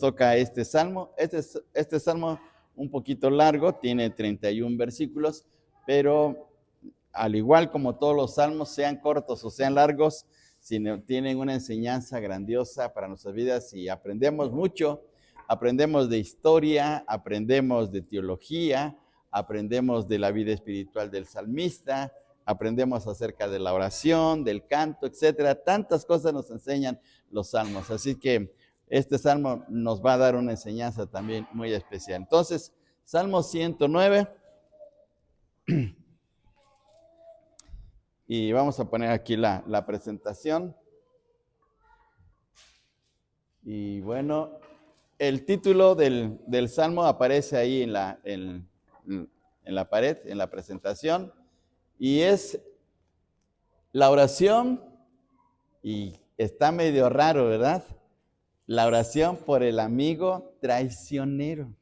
toca este salmo. Este salmo un poquito largo, tiene 31 versículos, pero al igual como todos los salmos, sean cortos o sean largos, tienen una enseñanza grandiosa para nuestras vidas y aprendemos mucho. Aprendemos de historia, aprendemos de teología, aprendemos de la vida espiritual del salmista, aprendemos acerca de la oración, del canto, etcétera. Tantas cosas nos enseñan los salmos. Así que este salmo nos va a dar una enseñanza también muy especial. Entonces, Salmo 109. Y vamos a poner aquí la presentación. Y bueno, el título del salmo aparece ahí en la pared, en la presentación. Y es la oración, y está medio raro, ¿verdad? La oración por el amigo traicionero.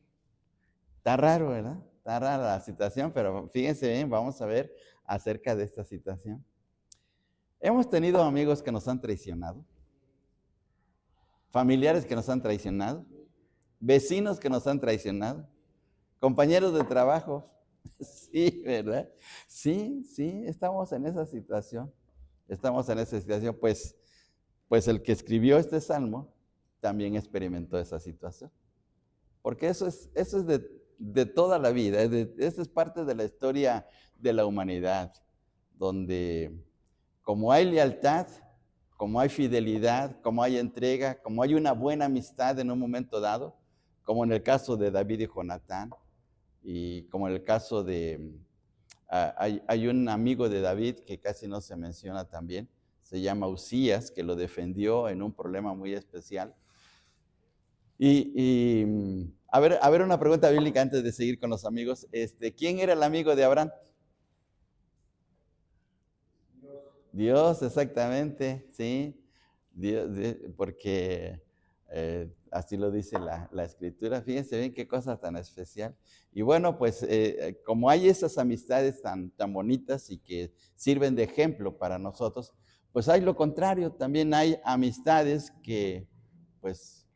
Está raro, ¿verdad? Está rara la situación, pero fíjense bien, vamos a ver acerca de esta situación. Hemos tenido amigos que nos han traicionado, familiares que nos han traicionado, vecinos que nos han traicionado, compañeros de trabajo. Sí, ¿verdad? Sí, estamos en esa situación. Estamos en esa situación, pues el que escribió este salmo también experimentó esa situación. Porque eso es de toda la vida, eso es parte de la historia de la humanidad, donde como hay lealtad, como hay fidelidad, como hay entrega, como hay una buena amistad en un momento dado, como en el caso de David y Jonatán, y como en el caso de, hay un amigo de David que casi no se menciona también, se llama Usías, que lo defendió en un problema muy especial. A ver una pregunta bíblica antes de seguir con los amigos. ¿Quién era el amigo de Abraham? Dios, exactamente, sí. Dios, porque así lo dice la escritura. Fíjense bien qué cosa tan especial. Y bueno, pues como hay esas amistades tan bonitas y que sirven de ejemplo para nosotros, pues hay lo contrario. También hay amistades que pues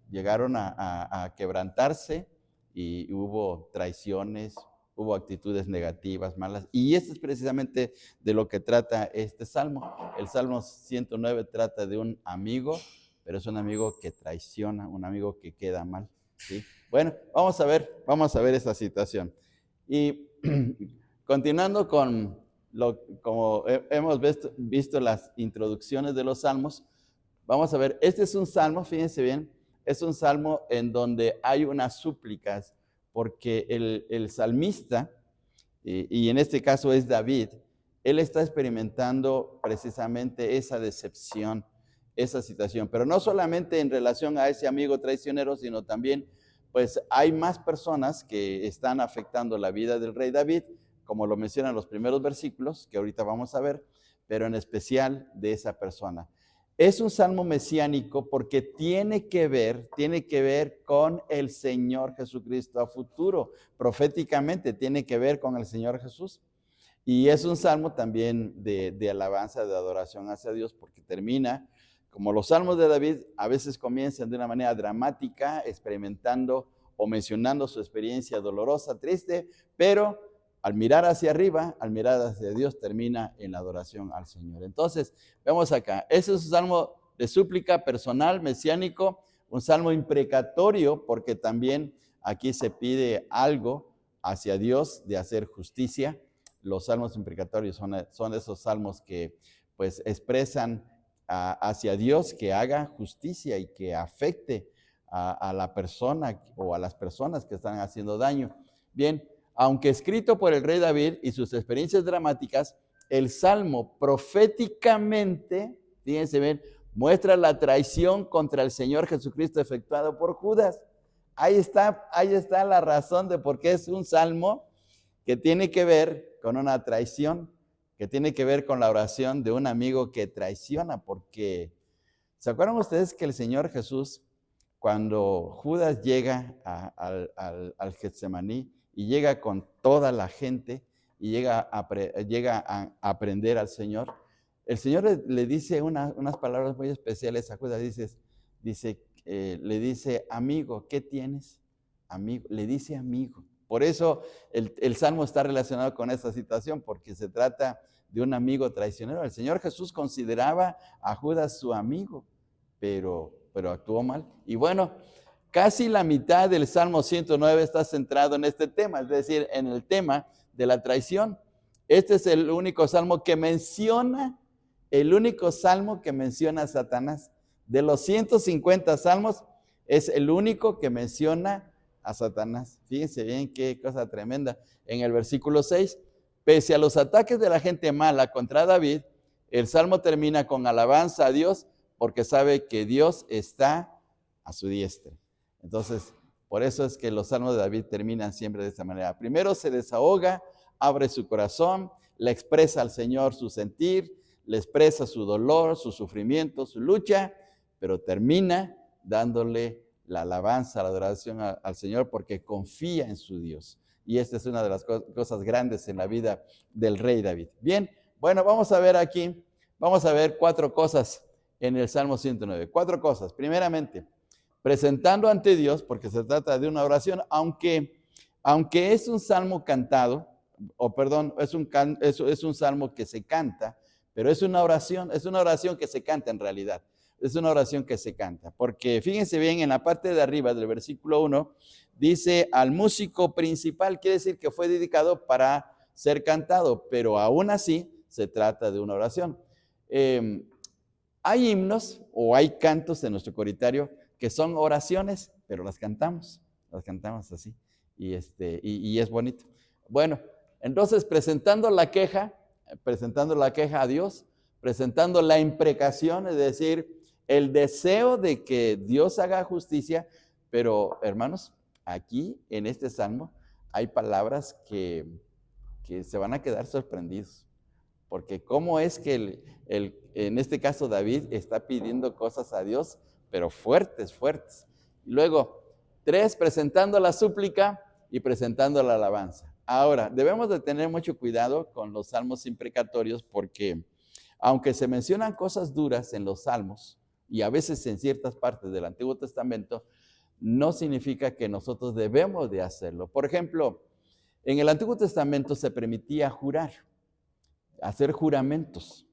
llegaron a quebrantarse y hubo traiciones, hubo actitudes negativas, malas. Y esto es precisamente de lo que trata este salmo. El Salmo 109 trata de un amigo, pero es un amigo que traiciona, un amigo que queda mal, ¿sí? Bueno, vamos a ver esta situación. Y continuando como hemos visto las introducciones de los salmos, vamos a ver, este es un salmo, fíjense bien, es un salmo en donde hay unas súplicas, porque el salmista, y en este caso es David, él está experimentando precisamente esa decepción, esa situación, pero no solamente en relación a ese amigo traicionero, sino también, pues hay más personas que están afectando la vida del rey David, como lo mencionan los primeros versículos, que ahorita vamos a ver, pero en especial de esa persona. Es un salmo mesiánico porque tiene que ver con el Señor Jesucristo a futuro. Proféticamente tiene que ver con el Señor Jesús. Y es un salmo también de alabanza, de adoración hacia Dios, porque termina, como los salmos de David, a veces comienzan de una manera dramática, experimentando o mencionando su experiencia dolorosa, triste, pero al mirar hacia arriba, al mirar hacia Dios, termina en la adoración al Señor. Entonces, vemos acá, ese es un salmo de súplica personal, mesiánico, un salmo imprecatorio, porque también aquí se pide algo hacia Dios de hacer justicia. Los salmos imprecatorios son esos salmos que pues expresan hacia Dios que haga justicia y que afecte a la persona o a las personas que están haciendo daño. Bien, aunque escrito por el rey David y sus experiencias dramáticas, el salmo proféticamente, fíjense bien, muestra la traición contra el Señor Jesucristo efectuado por Judas. Ahí está la razón de por qué es un salmo que tiene que ver con una traición, que tiene que ver con la oración de un amigo que traiciona, porque ¿se acuerdan ustedes que el Señor Jesús, cuando Judas llega al Getsemaní y llega con toda la gente y llega a aprender al Señor, el Señor le dice unas palabras muy especiales a Judas, dice, le dice, amigo, ¿qué tienes? Amigo, le dice amigo. Por eso el Salmo está relacionado con esta situación, porque se trata de un amigo traicionero. El Señor Jesús consideraba a Judas su amigo, pero actuó mal. Y bueno, casi la mitad del Salmo 109 está centrado en este tema, es decir, en el tema de la traición. Este es el único salmo que menciona a Satanás. De los 150 salmos, es el único que menciona a Satanás. Fíjense bien qué cosa tremenda. En el versículo 6, pese a los ataques de la gente mala contra David, el salmo termina con alabanza a Dios, porque sabe que Dios está a su diestra. Entonces, por eso es que los salmos de David terminan siempre de esta manera. Primero se desahoga, abre su corazón, le expresa al Señor su sentir, le expresa su dolor, su sufrimiento, su lucha, pero termina dándole la alabanza, la adoración al Señor, porque confía en su Dios. Y esta es una de las cosas grandes en la vida del rey David. Bien, bueno, vamos a ver aquí, vamos a ver 4 cosas en el Salmo 109. 4 cosas. Primeramente, presentando ante Dios, porque se trata de una oración, aunque es un salmo cantado, es un salmo que se canta, pero es una oración que se canta en realidad. Es una oración que se canta, porque fíjense bien, en la parte de arriba del versículo 1, dice al músico principal, quiere decir que fue dedicado para ser cantado, pero aún así se trata de una oración. Hay himnos o hay cantos en nuestro coritario que son oraciones, pero las cantamos así, y es bonito. Bueno, entonces presentando la queja a Dios, presentando la imprecación, es decir, el deseo de que Dios haga justicia, pero hermanos, aquí en este salmo hay palabras que se van a quedar sorprendidos, porque cómo es que en este caso David está pidiendo cosas a Dios, pero fuertes. Y luego, 3, presentando la súplica y presentando la alabanza. Ahora, debemos de tener mucho cuidado con los salmos imprecatorios, porque aunque se mencionan cosas duras en los salmos, y a veces en ciertas partes del Antiguo Testamento, no significa que nosotros debemos de hacerlo. Por ejemplo, en el Antiguo Testamento se permitía jurar, hacer juramentos,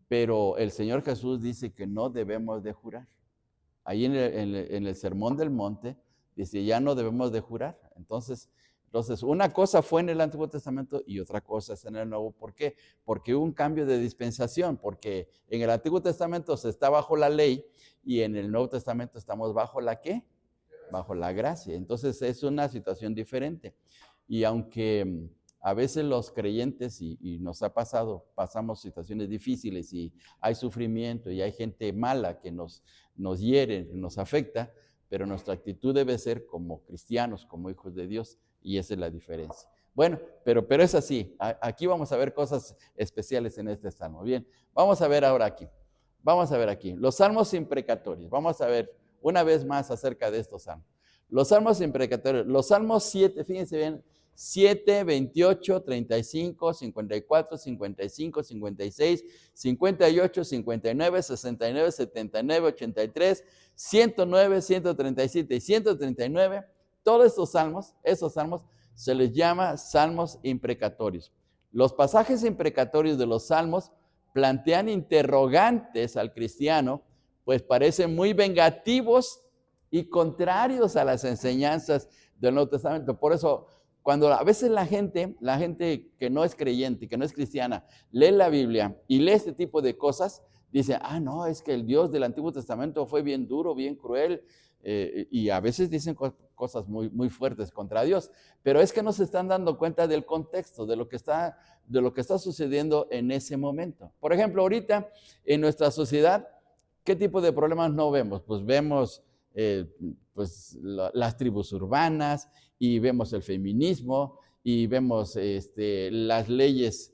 pero el Señor Jesús dice que no debemos de jurar. Ahí en el Sermón del Monte dice, ya no debemos de jurar. Entonces, una cosa fue en el Antiguo Testamento y otra cosa es en el Nuevo. ¿Por qué? Porque hubo un cambio de dispensación, porque en el Antiguo Testamento se está bajo la ley y en el Nuevo Testamento estamos bajo la ¿qué? Bajo la gracia. Entonces es una situación diferente. Y aunque a veces los creyentes, y nos ha pasado, pasamos situaciones difíciles y hay sufrimiento y hay gente mala que nos hiere, nos afecta, pero nuestra actitud debe ser como cristianos, como hijos de Dios, y esa es la diferencia. Bueno, pero es así. Aquí vamos a ver cosas especiales en este salmo. Bien, vamos a ver ahora aquí. Los salmos imprecatorios. Vamos a ver una vez más acerca de estos salmos. Los salmos imprecatorios. Los salmos 7, fíjense bien, 7, 28, 35, 54, 55, 56, 58, 59, 69, 79, 83, 109, 137 y 139, todos esos salmos se les llama salmos imprecatorios. Los pasajes imprecatorios de los salmos plantean interrogantes al cristiano, pues parecen muy vengativos y contrarios a las enseñanzas del Nuevo Testamento. Por eso, cuando a veces la gente que no es creyente, que no es cristiana, lee la Biblia y lee este tipo de cosas, dice, no, es que el Dios del Antiguo Testamento fue bien duro, bien cruel, y a veces dicen cosas muy, muy fuertes contra Dios, pero es que no se están dando cuenta del contexto, de lo que está sucediendo en ese momento. Por ejemplo, ahorita en nuestra sociedad, ¿qué tipo de problemas no vemos? Pues vemos las tribus urbanas, y vemos el feminismo, y vemos las leyes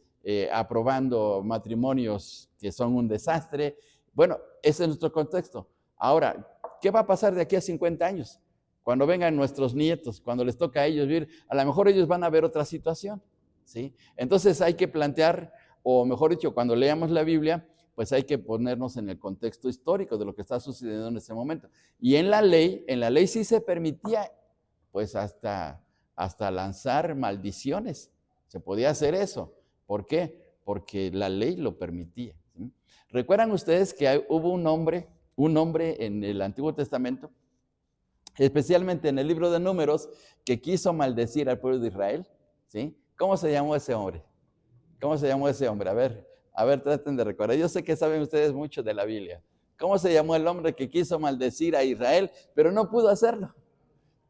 aprobando matrimonios que son un desastre. Bueno, ese es nuestro contexto. Ahora, ¿qué va a pasar de aquí a 50 años? Cuando vengan nuestros nietos, cuando les toca a ellos vivir, a lo mejor ellos van a ver otra situación, ¿sí? Entonces hay que plantear, o mejor dicho, cuando leamos la Biblia, pues hay que ponernos en el contexto histórico de lo que está sucediendo en ese momento. Y en la ley sí se permitía, pues hasta lanzar maldiciones. Se podía hacer eso. ¿Por qué? Porque la ley lo permitía, ¿sí? ¿Recuerdan ustedes que hubo un hombre en el Antiguo Testamento, especialmente en el libro de Números, que quiso maldecir al pueblo de Israel? ¿Sí? ¿Cómo se llamó ese hombre? ¿Cómo se llamó ese hombre? A ver, traten de recordar. Yo sé que saben ustedes mucho de la Biblia. ¿Cómo se llamó el hombre que quiso maldecir a Israel, pero no pudo hacerlo?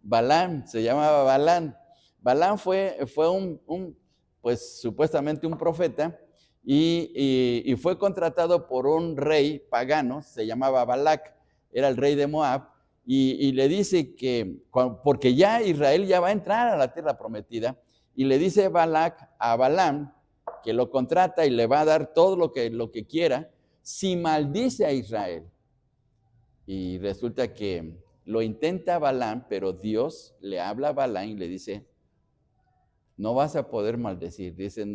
Balán, se llamaba Balán. Balán fue pues supuestamente un profeta y fue contratado por un rey pagano, se llamaba Balac, era el rey de Moab, y le dice que, porque ya Israel ya va a entrar a la tierra prometida, y le dice Balac a Balán que lo contrata y le va a dar todo lo que quiera si maldice a Israel. Y resulta que lo intenta Balán, pero Dios le habla a Balán y le dice, no vas a poder maldecir. Dice,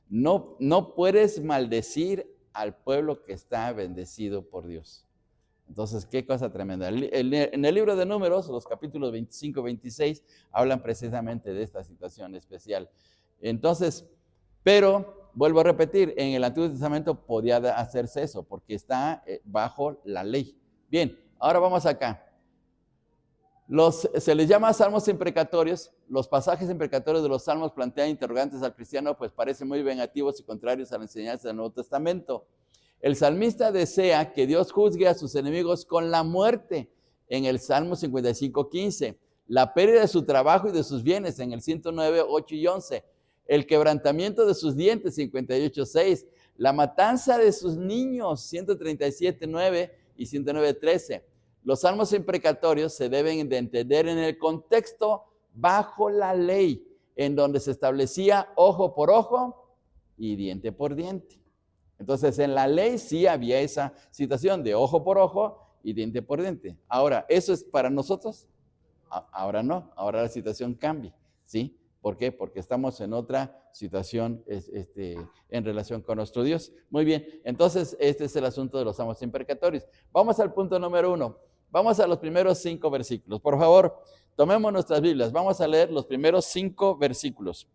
no puedes maldecir al pueblo que está bendecido por Dios. Entonces, qué cosa tremenda. En el libro de Números, los capítulos 25 y 26, hablan precisamente de esta situación especial. Entonces, pero, vuelvo a repetir, en el Antiguo Testamento podía hacerse eso, porque está bajo la ley. Bien, ahora vamos acá. Se les llama salmos imprecatorios. Los pasajes imprecatorios de los salmos plantean interrogantes al cristiano, pues parecen muy vengativos y contrarios a la enseñanza del Nuevo Testamento. El salmista desea que Dios juzgue a sus enemigos con la muerte en el Salmo 55:15, la pérdida de su trabajo y de sus bienes en el 109, 8 y 11, el quebrantamiento de sus dientes 58:6, la matanza de sus niños 137:9 y 109:13. Los salmos imprecatorios se deben de entender en el contexto bajo la ley, en donde se establecía ojo por ojo y diente por diente. Entonces, en la ley sí había esa situación de ojo por ojo y diente por diente. Ahora, ¿eso es para nosotros? Ahora no, ahora la situación cambia, ¿sí? ¿Por qué? Porque estamos en otra situación en relación con nuestro Dios. Muy bien, entonces este es el asunto de los salmos imprecatorios. Vamos al punto número 1. Vamos a los primeros 5 versículos. Por favor, tomemos nuestras Biblias. Vamos a leer los primeros 5 versículos.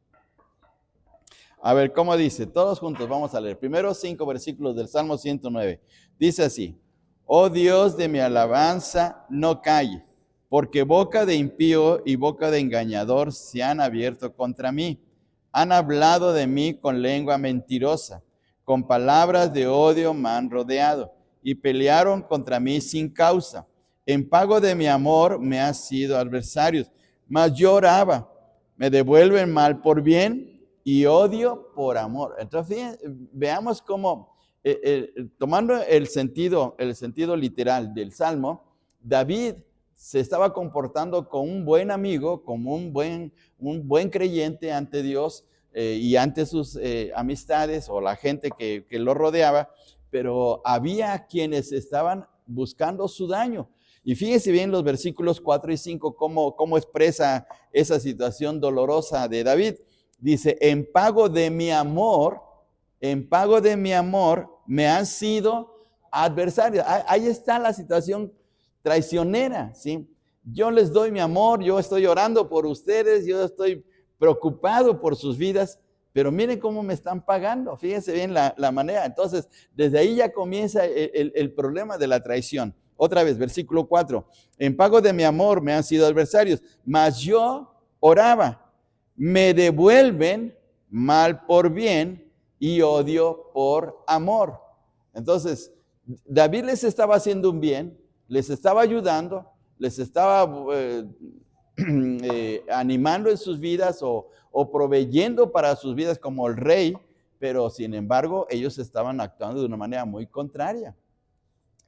A ver, ¿cómo dice? Todos juntos vamos a leer. Primeros 5 versículos del Salmo 109. Dice así: oh Dios de mi alabanza, no calle, porque boca de impío y boca de engañador se han abierto contra mí. Han hablado de mí con lengua mentirosa, con palabras de odio me han rodeado y pelearon contra mí sin causa. En pago de mi amor me han sido adversarios, mas yo oraba, me devuelven mal por bien y odio por amor. Entonces, veamos cómo, tomando el sentido literal del Salmo, David se estaba comportando como un buen amigo, como un buen creyente ante Dios y ante sus amistades o la gente que lo rodeaba, pero había quienes estaban buscando su daño. Y fíjense bien los versículos 4 y 5, cómo expresa esa situación dolorosa de David. Dice, en pago de mi amor me han sido adversarios. Ahí está la situación traicionera, ¿sí? Yo les doy mi amor, yo estoy orando por ustedes, yo estoy preocupado por sus vidas, pero miren cómo me están pagando. Fíjense bien la manera. Entonces, desde ahí ya comienza el problema de la traición. Otra vez, versículo 4. En pago de mi amor me han sido adversarios, mas yo oraba. Me devuelven mal por bien y odio por amor. Entonces, David les estaba haciendo un bien, les estaba ayudando, les estaba animando en sus vidas o proveyendo para sus vidas como el rey, pero sin embargo ellos estaban actuando de una manera muy contraria.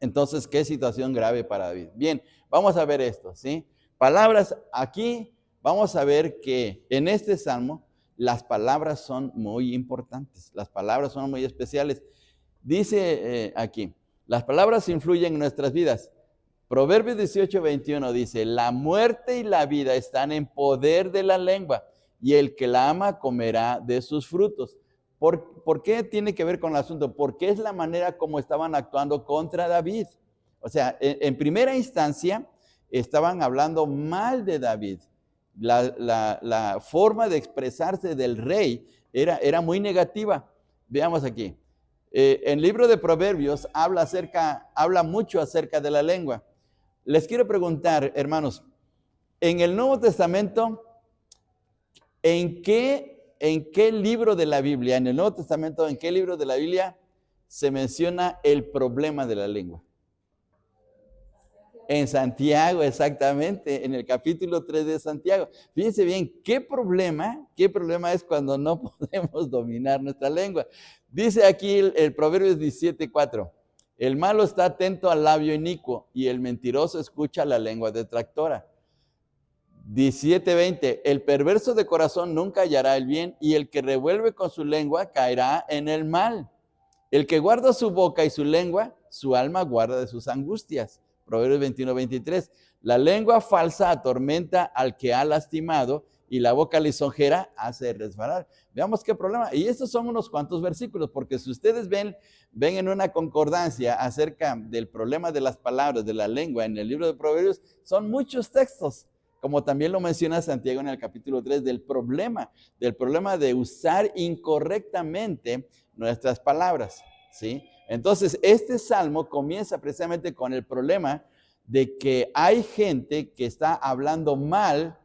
Entonces, qué situación grave para David. Bien, vamos a ver esto, ¿sí? Palabras aquí. Vamos a ver que en este salmo las palabras son muy importantes, las palabras son muy especiales. Dice aquí, las palabras influyen en nuestras vidas. Proverbios 18:21 dice, la muerte y la vida están en poder de la lengua, y el que la ama comerá de sus frutos. ¿Por qué tiene que ver con el asunto? Porque es la manera como estaban actuando contra David. O sea, en primera instancia estaban hablando mal de David. La forma de expresarse del rey era muy negativa. Veamos aquí. En el libro de Proverbios habla mucho acerca de la lengua. Les quiero preguntar, hermanos, en el Nuevo Testamento, ¿en qué libro de la Biblia, en el Nuevo Testamento, en qué libro de la Biblia se menciona el problema de la lengua? En Santiago, exactamente, en el capítulo 3 de Santiago. Fíjense bien, ¿qué problema es cuando no podemos dominar nuestra lengua? Dice aquí el Proverbios 17:4, el malo está atento al labio inicuo y el mentiroso escucha la lengua detractora. 17:20, el perverso de corazón nunca hallará el bien y el que revuelve con su lengua caerá en el mal. El que guarda su boca y su lengua, su alma guarda de sus angustias. Proverbios 21:23, la lengua falsa atormenta al que ha lastimado y la boca lisonjera hace resbalar. Veamos qué problema. Y estos son unos cuantos versículos, porque si ustedes ven en una concordancia acerca del problema de las palabras, de la lengua en el libro de Proverbios, son muchos textos, como también lo menciona Santiago en el capítulo 3, del problema de usar incorrectamente nuestras palabras, ¿sí? Entonces, este salmo comienza precisamente con el problema de que hay gente que está hablando mal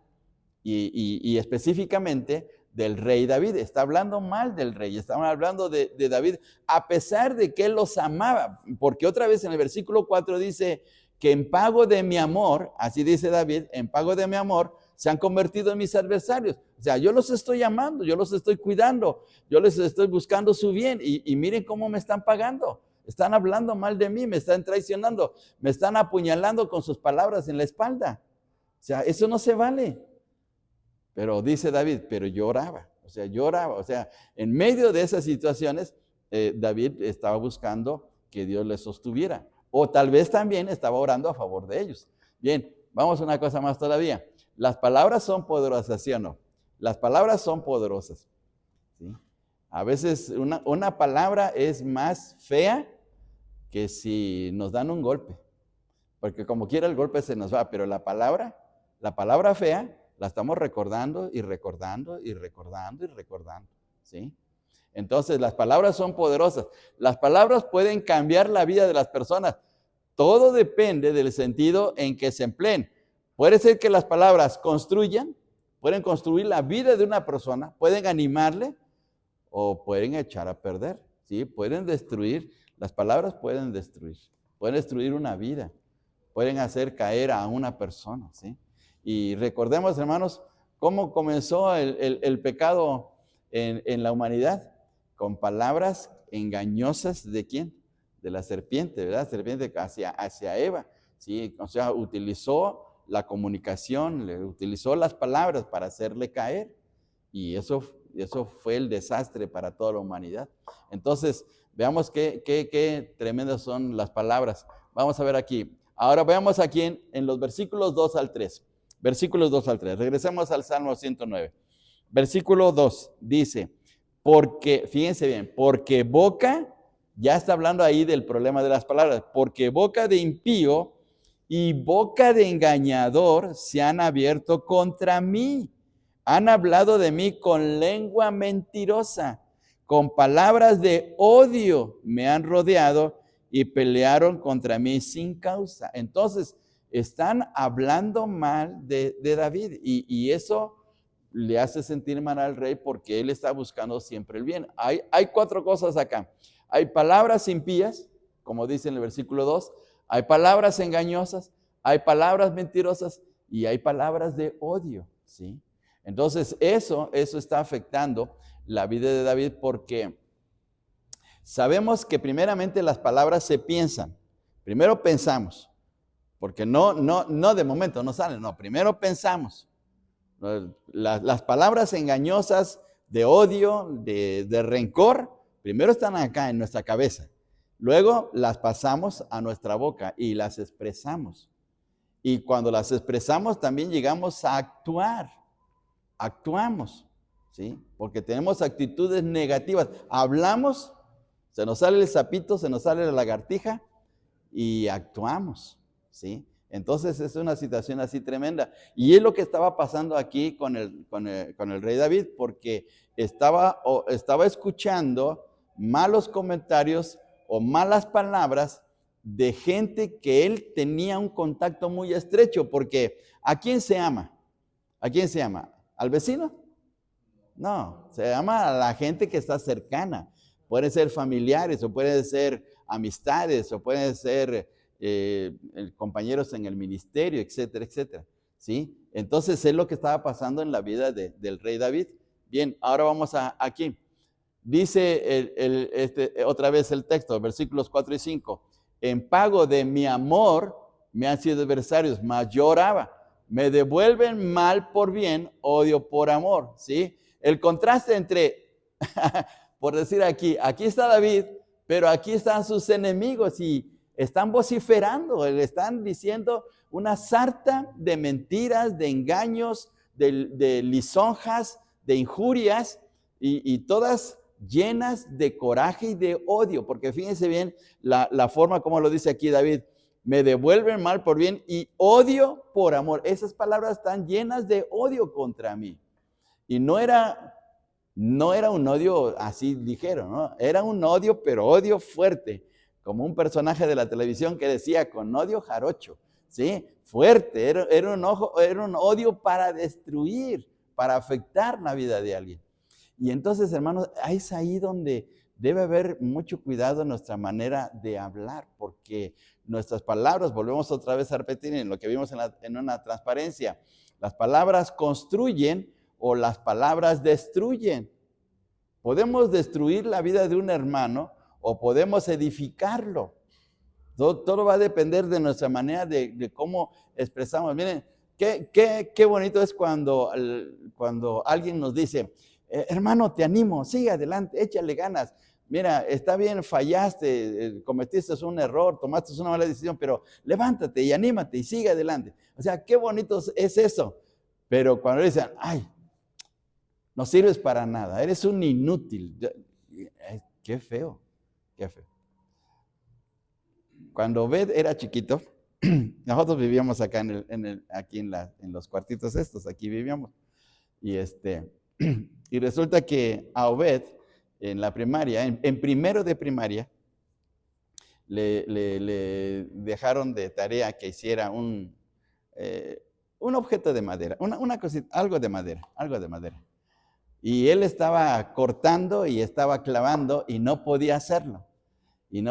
y específicamente del rey David. Está hablando mal del rey, está hablando de David, a pesar de que él los amaba, porque otra vez en el versículo 4 dice que en pago de mi amor, así dice David, en pago de mi amor, se han convertido en mis adversarios. O sea, yo los estoy amando, yo los estoy cuidando, yo les estoy buscando su bien y miren cómo me están pagando. Están hablando mal de mí, me están traicionando, me están apuñalando con sus palabras en la espalda. O sea, eso no se vale. Pero dice David, pero lloraba. O sea, en medio de esas situaciones, David estaba buscando que Dios les sostuviera. O tal vez también estaba orando a favor de ellos. Bien, vamos a una cosa más todavía. Las palabras son poderosas, ¿sí o no? Las palabras son poderosas, ¿sí? A veces una palabra es más fea que si nos dan un golpe. Porque como quiera el golpe se nos va, pero la palabra fea, la estamos recordando y recordando y recordando y recordando, ¿sí? Entonces, las palabras son poderosas. Las palabras pueden cambiar la vida de las personas. Todo depende del sentido en que se empleen. Puede ser que las palabras construyan, pueden construir la vida de una persona, pueden animarle o pueden echar a perder, ¿sí? Pueden destruir, las palabras pueden destruir una vida, pueden hacer caer a una persona, ¿sí? Y recordemos, hermanos, cómo comenzó el pecado en la humanidad, con palabras engañosas ¿de quién? De la serpiente, ¿verdad? Serpiente hacia Eva, ¿sí? O sea, utilizó la comunicación, utilizó las palabras para hacerle caer, y eso fue el desastre para toda la humanidad. Entonces, veamos qué tremendas son las palabras. Vamos a ver aquí. Ahora veamos aquí en los versículos 2 al 3. Versículos 2 al 3. Regresemos al Salmo 109. Versículo 2 dice, porque, fíjense bien, porque boca, ya está hablando ahí del problema de las palabras, porque boca de impío y boca de engañador se han abierto contra mí. Han hablado de mí con lengua mentirosa, con palabras de odio me han rodeado y pelearon contra mí sin causa. Entonces, están hablando mal de David y eso le hace sentir mal al rey porque él está buscando siempre el bien. Hay 4 cosas acá. Hay palabras impías, como dice en el versículo 2, hay palabras engañosas, hay palabras mentirosas y hay palabras de odio, ¿sí? Entonces, eso está afectando la vida de David porque sabemos que primeramente las palabras se piensan. Primero pensamos, porque no de momento no salen, no, primero pensamos. Las palabras engañosas de odio, de rencor, primero están acá en nuestra cabeza. Luego las pasamos a nuestra boca y las expresamos. Y cuando las expresamos también llegamos a actuar. Actuamos, ¿sí? Porque tenemos actitudes negativas. Hablamos, se nos sale el sapito, se nos sale la lagartija y actuamos, ¿sí? Entonces es una situación así tremenda. Y es lo que estaba pasando aquí con el rey David, porque estaba escuchando malos comentarios o malas palabras de gente que él tenía un contacto muy estrecho, porque ¿a quién se ama? ¿A quién se ama? ¿Al vecino? No, se ama a la gente que está cercana. Pueden ser familiares o pueden ser amistades o pueden ser compañeros en el ministerio, etcétera, etcétera. ¿Sí? Entonces es lo que estaba pasando en la vida del rey David. Bien, ahora vamos aquí. Dice otra vez el texto, versículos 4 y 5. En pago de mi amor me han sido adversarios, mas yo oraba. Me devuelven mal por bien, odio por amor. ¿Sí? El contraste entre, por decir aquí está David, pero aquí están sus enemigos y están vociferando, le están diciendo una sarta de mentiras, de engaños, de lisonjas, de injurias y todas llenas de coraje y de odio, porque fíjense bien la forma como lo dice aquí David, me devuelven mal por bien y odio por amor. Esas palabras están llenas de odio contra mí. Y no era un odio así ligero, ¿no? Era un odio, pero odio fuerte, como un personaje de la televisión que decía, con odio jarocho, ¿sí? Fuerte, era un odio para destruir, para afectar la vida de alguien. Y entonces, hermanos, es ahí donde debe haber mucho cuidado en nuestra manera de hablar, porque nuestras palabras, volvemos otra vez a repetir en lo que vimos en una transparencia, las palabras construyen o las palabras destruyen. Podemos destruir la vida de un hermano o podemos edificarlo. Todo va a depender de nuestra manera de cómo expresamos. Miren, qué bonito es cuando alguien nos dice, hermano, te animo, sigue adelante, échale ganas. Mira, está bien, fallaste, cometiste un error, tomaste una mala decisión, pero levántate y anímate y sigue adelante. O sea, qué bonito es eso. Pero cuando dicen, ay, no sirves para nada, eres un inútil. Qué feo, qué feo. Cuando Obed era chiquito, nosotros vivíamos acá aquí en los cuartitos estos, aquí vivíamos. Y resulta que a Obed, en la primaria, en primero de primaria, le dejaron de tarea que hiciera un objeto de madera, una cosita, algo de madera. Y él estaba cortando y estaba clavando y no podía hacerlo. Y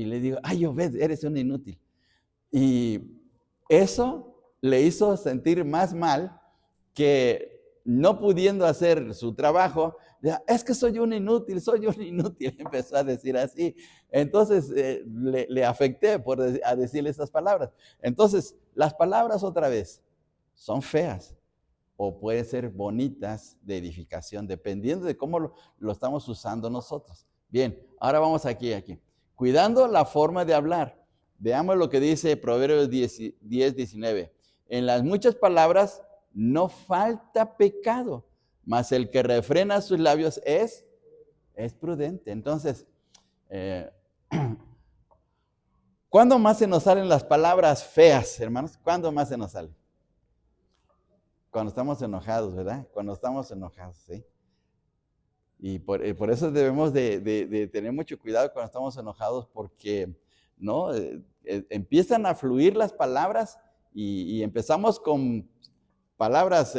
le digo, ay, Obed, eres un inútil. Y eso le hizo sentir más mal que no pudiendo hacer su trabajo, es que soy un inútil, empezó a decir así. Entonces le afecté a decirle esas palabras. Entonces, las palabras otra vez son feas o pueden ser bonitas de edificación, dependiendo de cómo lo estamos usando nosotros. Bien, ahora vamos aquí. Cuidando la forma de hablar. Veamos lo que dice Proverbios 10:19. En las muchas palabras no falta pecado, mas el que refrena sus labios es prudente. Entonces, ¿cuándo más se nos salen las palabras feas, hermanos? ¿Cuándo más se nos salen? Cuando estamos enojados, ¿verdad? Cuando estamos enojados, ¿sí? Y por eso debemos de tener mucho cuidado cuando estamos enojados, porque ¿no? Empiezan a fluir las palabras y empezamos con palabras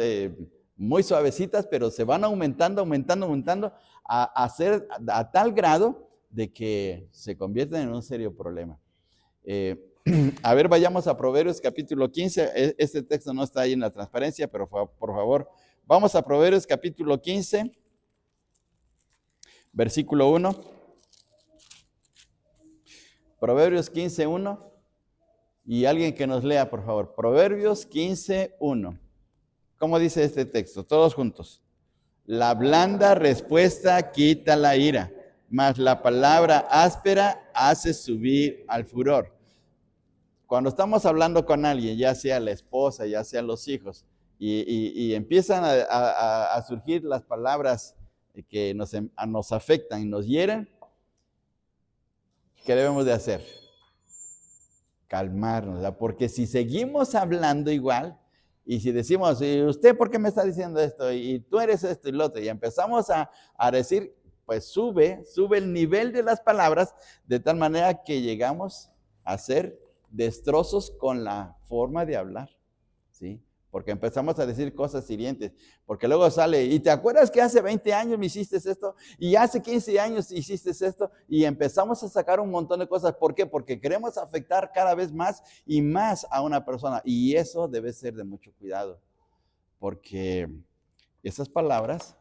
muy suavecitas, pero se van aumentando a tal grado de que se convierten en un serio problema. A ver, vayamos a Proverbios capítulo 15. Este texto no está ahí en la transparencia, pero por favor, vamos a Proverbios capítulo 15, versículo 1. Proverbios 15:1. Y alguien que nos lea, por favor. Proverbios 15:1. ¿Cómo dice este texto? Todos juntos. La blanda respuesta quita la ira, mas la palabra áspera hace subir al furor. Cuando estamos hablando con alguien, ya sea la esposa, ya sean los hijos, y empiezan a surgir las palabras que nos afectan y nos hieren, ¿qué debemos de hacer? Calmarnos, ¿verdad? Porque si seguimos hablando igual, y si decimos, ¿y usted por qué me está diciendo esto? Y tú eres esto y lo otro, y empezamos a decir, pues sube el nivel de las palabras, de tal manera que llegamos a ser destrozos con la forma de hablar, ¿sí? Porque empezamos a decir cosas hirientes, porque luego sale, ¿y te acuerdas que hace 20 años me hiciste esto? Y hace 15 años hiciste esto, y empezamos a sacar un montón de cosas. ¿Por qué? Porque queremos afectar cada vez más y más a una persona, y eso debe ser de mucho cuidado, porque esas palabras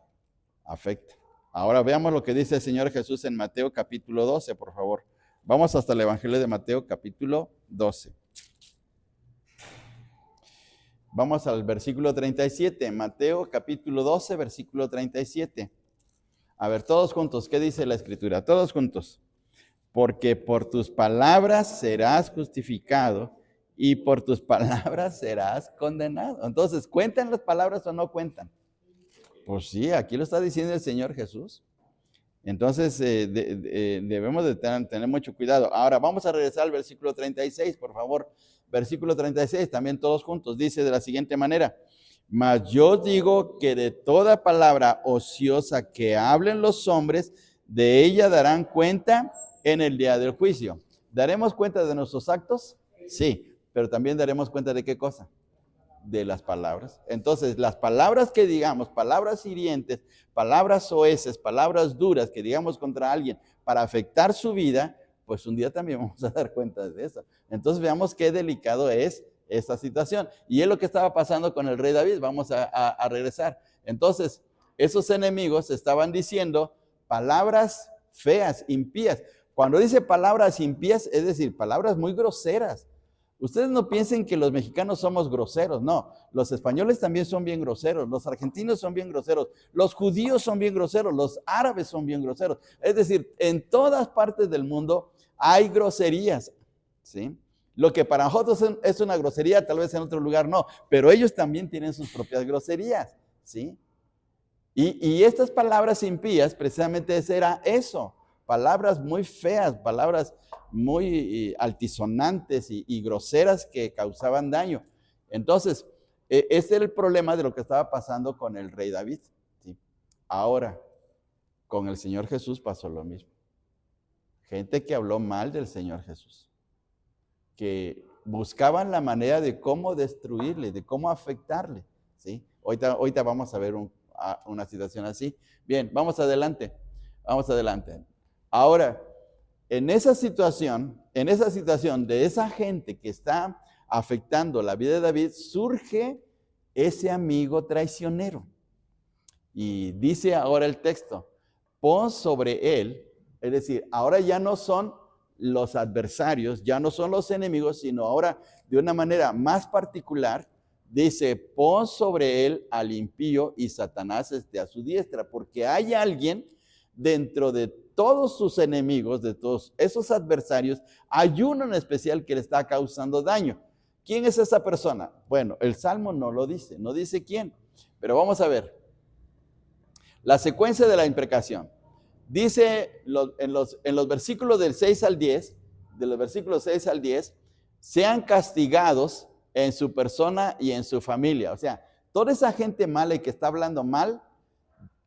afectan. Ahora veamos lo que dice el Señor Jesús en Mateo capítulo 12, por favor. Vamos hasta el Evangelio de Mateo capítulo 12. Vamos al versículo 37, Mateo capítulo 12, versículo 37. A ver, todos juntos, ¿qué dice la Escritura? Todos juntos. Porque por tus palabras serás justificado y por tus palabras serás condenado. Entonces, ¿cuentan las palabras o no cuentan? Pues sí, aquí lo está diciendo el Señor Jesús. Entonces, debemos de tener mucho cuidado. Ahora, vamos a regresar al versículo 36, por favor. Versículo 36, también todos juntos, dice de la siguiente manera: mas yo digo que de toda palabra ociosa que hablen los hombres, de ella darán cuenta en el día del juicio. ¿Daremos cuenta de nuestros actos? Sí, pero también daremos cuenta de qué cosa. De las palabras. Entonces, las palabras que digamos, palabras hirientes, palabras soeces, palabras duras que digamos contra alguien para afectar su vida, pues un día también vamos a dar cuenta de eso. Entonces, veamos qué delicado es esta situación. Y es lo que estaba pasando con el rey David. Vamos a regresar. Entonces, esos enemigos estaban diciendo palabras feas, impías. Cuando dice palabras impías, es decir, palabras muy groseras. Ustedes no piensen que los mexicanos somos groseros, no. Los españoles también son bien groseros, los argentinos son bien groseros, los judíos son bien groseros, los árabes son bien groseros. Es decir, en todas partes del mundo hay groserías, ¿sí? Lo que para nosotros es una grosería, tal vez en otro lugar no, pero ellos también tienen sus propias groserías, ¿sí? Y estas palabras impías, precisamente era eso. Palabras muy feas, palabras muy altisonantes y groseras que causaban daño. Entonces, ese era el problema de lo que estaba pasando con el rey David, ¿sí? Ahora, con el Señor Jesús pasó lo mismo. Gente que habló mal del Señor Jesús, que buscaban la manera de cómo destruirle, de cómo afectarle, ¿sí? Ahorita vamos a ver una situación así. Bien, vamos adelante. Ahora, en esa situación de esa gente que está afectando la vida de David, surge ese amigo traicionero. Y dice ahora el texto: pon sobre él, es decir, ahora ya no son los adversarios, ya no son los enemigos, sino ahora de una manera más particular, dice: pon sobre él al impío y Satanás esté a su diestra, porque hay alguien dentro de todos sus enemigos, de todos esos adversarios, hay uno en especial que le está causando daño. ¿Quién es esa persona? Bueno, el Salmo no lo dice, no dice quién, pero vamos a ver. La secuencia de la imprecación. Dice en los versículos del 6 al 10, de los versículos 6 al 10, sean castigados en su persona y en su familia. O sea, toda esa gente mala y que está hablando mal,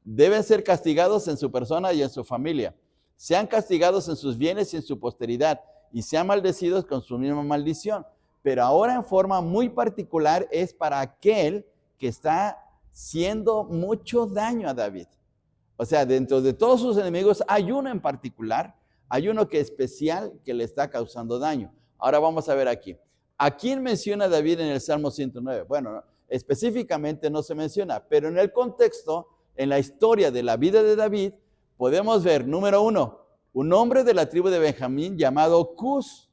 deben ser castigados en su persona y en su familia. Sean castigados en sus bienes y en su posteridad, y sean maldecidos con su misma maldición. Pero ahora en forma muy particular es para aquel que está haciendo mucho daño a David. O sea, dentro de todos sus enemigos hay uno en particular, hay uno que es especial que le está causando daño. Ahora vamos a ver aquí. ¿A quién menciona David en el Salmo 109? Bueno, específicamente no se menciona, pero en el contexto, en la historia de la vida de David, podemos ver, número uno, un hombre de la tribu de Benjamín llamado Cus.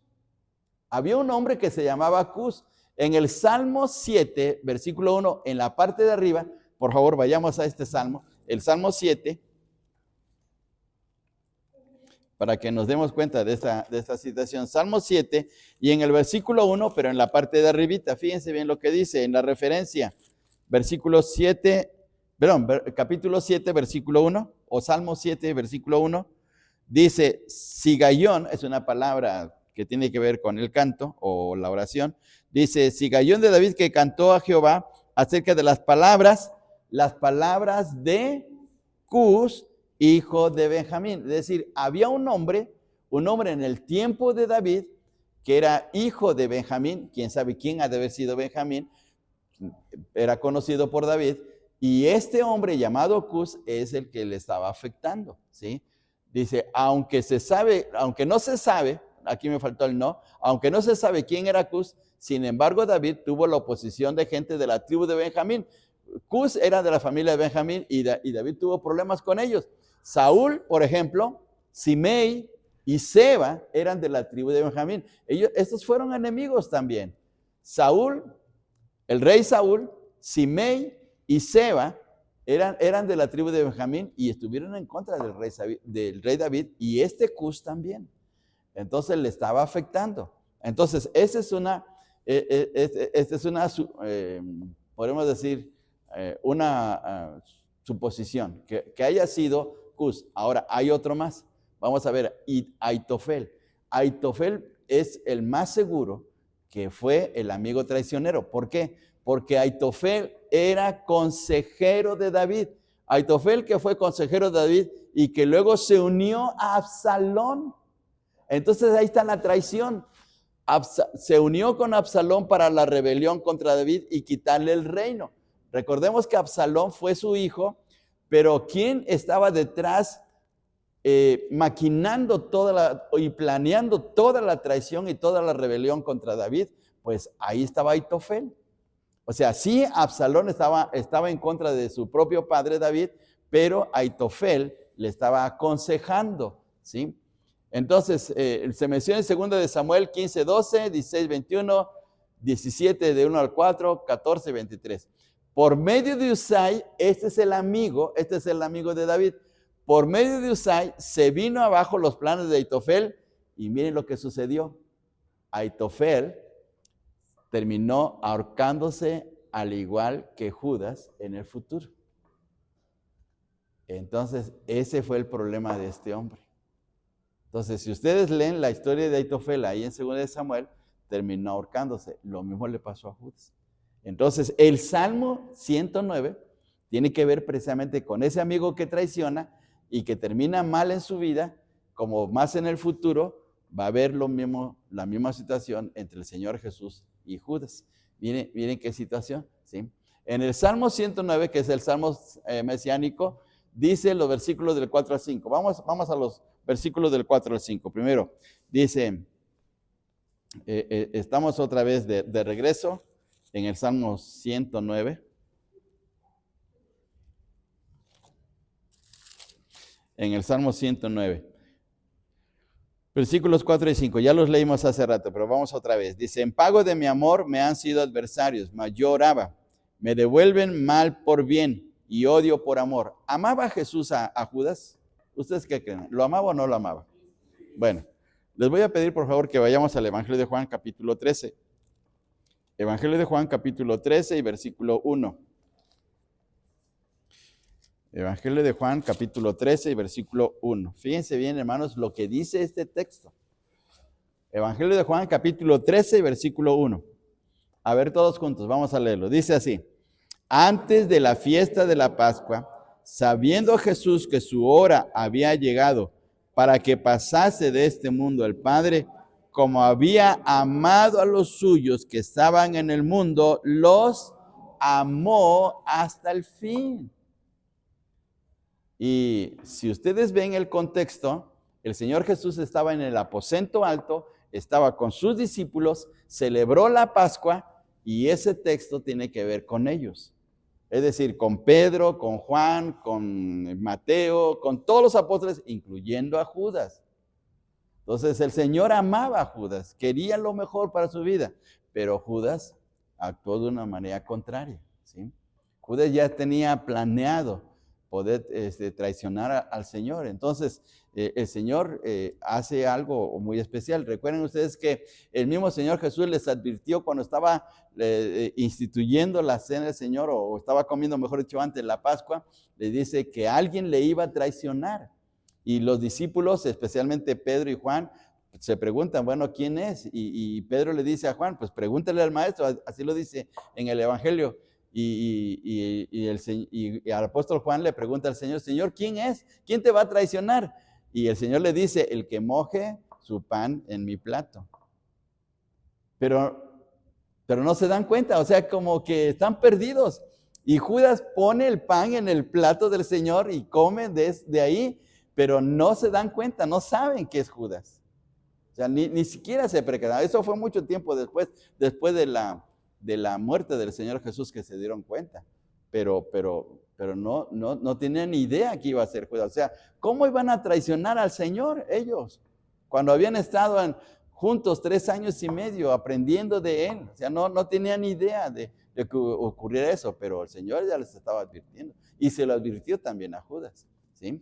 Había un hombre que se llamaba Cus. En el Salmo 7, versículo 1, en la parte de arriba, por favor, vayamos a este Salmo, el Salmo 7, para que nos demos cuenta de esta situación. Salmo 7, y en el versículo 1, pero en la parte de arribita, fíjense bien lo que dice en la referencia. versículo 7, capítulo 7, versículo 1, o Salmo 7, versículo 1, dice, sigayón, es una palabra que tiene que ver con el canto o la oración, dice, sigayón de David que cantó a Jehová acerca de las palabras de Cus, hijo de Benjamín. Es decir, había un hombre en el tiempo de David, que era hijo de Benjamín, quién sabe quién ha de haber sido Benjamín, era conocido por David, y este hombre llamado Cus es el que le estaba afectando, ¿sí? Dice, aunque no se sabe, aquí me faltó el no, aunque no se sabe quién era Cus, sin embargo David tuvo la oposición de gente de la tribu de Benjamín. Cus era de la familia de Benjamín y David tuvo problemas con ellos. Saúl, por ejemplo, Simei y Seba eran de la tribu de Benjamín. Estos fueron enemigos también. Saúl, el rey Saúl, Simei y Seba eran de la tribu de Benjamín y estuvieron en contra del rey David y este Cus también. Entonces le estaba afectando. Entonces, esta es una, podemos decir, una suposición, que haya sido Cus. Ahora, hay otro más. Vamos a ver, Aitofel. Aitofel es el más seguro que fue el amigo traicionero. ¿Por qué? Porque Aitofel era consejero de David. Aitofel que fue consejero de David y que luego se unió a Absalón. Entonces ahí está la traición. Se unió con Absalón para la rebelión contra David y quitarle el reino. Recordemos que Absalón fue su hijo, pero ¿quién estaba detrás maquinando y planeando toda la traición y toda la rebelión contra David? Pues ahí estaba Aitofel. O sea, sí, Absalón estaba en contra de su propio padre David, pero Aitofel le estaba aconsejando, ¿sí? Entonces, se menciona en 2 de Samuel 15, 12, 16, 21, 17 de 1 al 4, 14, 23. Por medio de Usai, este es el amigo de David. Por medio de Usai se vino abajo los planes de Aitofel y miren lo que sucedió. Aitofel terminó ahorcándose al igual que Judas en el futuro. Entonces, ese fue el problema de este hombre. Entonces, si ustedes leen la historia de Aitofel ahí en 2 de Samuel, terminó ahorcándose. Lo mismo le pasó a Judas. Entonces, el Salmo 109 tiene que ver precisamente con ese amigo que traiciona y que termina mal en su vida, como más en el futuro va a haber la misma situación entre el Señor Jesús y Judas. Miren qué situación, ¿sí? En el Salmo 109, que es el Salmo mesiánico, dice los versículos del 4 al 5. Vamos a los versículos del 4 al 5. Primero, dice, estamos otra vez de regreso en el Salmo 109. En el Salmo 109. Versículos 4 y 5, ya los leímos hace rato, pero vamos otra vez. Dice, en pago de mi amor me han sido adversarios, mas yo oraba, me devuelven mal por bien y odio por amor. ¿Amaba Jesús a Judas? ¿Ustedes qué creen? ¿Lo amaba o no lo amaba? Bueno, les voy a pedir por favor que vayamos al Evangelio de Juan capítulo 13. Evangelio de Juan capítulo 13 y versículo 1. Evangelio de Juan, capítulo 13 y versículo 1. Fíjense bien, hermanos, lo que dice este texto. Evangelio de Juan, capítulo 13 y versículo 1. A ver todos juntos, vamos a leerlo. Dice así, antes de la fiesta de la Pascua, sabiendo Jesús que su hora había llegado para que pasase de este mundo el Padre, como había amado a los suyos que estaban en el mundo, los amó hasta el fin. Y si ustedes ven el contexto, el Señor Jesús estaba en el aposento alto, estaba con sus discípulos, celebró la Pascua y ese texto tiene que ver con ellos. Es decir, con Pedro, con Juan, con Mateo, con todos los apóstoles, incluyendo a Judas. Entonces el Señor amaba a Judas, quería lo mejor para su vida, pero Judas actuó de una manera contraria, ¿sí? Judas ya tenía planeado poder traicionar al Señor. Entonces, el Señor hace algo muy especial. Recuerden ustedes que el mismo Señor Jesús les advirtió cuando estaba instituyendo la cena del Señor, o estaba comiendo, mejor dicho, antes la Pascua, le dice que alguien le iba a traicionar. Y los discípulos, especialmente Pedro y Juan, se preguntan, bueno, ¿quién es? Y Pedro le dice a Juan, pues pregúntale al maestro, así lo dice en el Evangelio. Y al apóstol Juan le pregunta al Señor, Señor, ¿quién es? ¿Quién te va a traicionar? Y el Señor le dice, el que moje su pan en mi plato. Pero no se dan cuenta, o sea, como que están perdidos. Y Judas pone el pan en el plato del Señor y come de ahí, pero no se dan cuenta, no saben que es Judas. O sea, ni siquiera se percataron. Eso fue mucho tiempo después de la muerte del Señor Jesús que se dieron cuenta. Pero no tenían ni idea que iba a ser Judas. O sea, ¿cómo iban a traicionar al Señor ellos? Cuando habían estado juntos 3 años y medio aprendiendo de Él. O sea, no tenían ni idea de que ocurriera eso, pero el Señor ya les estaba advirtiendo. Y se lo advirtió también a Judas, ¿sí?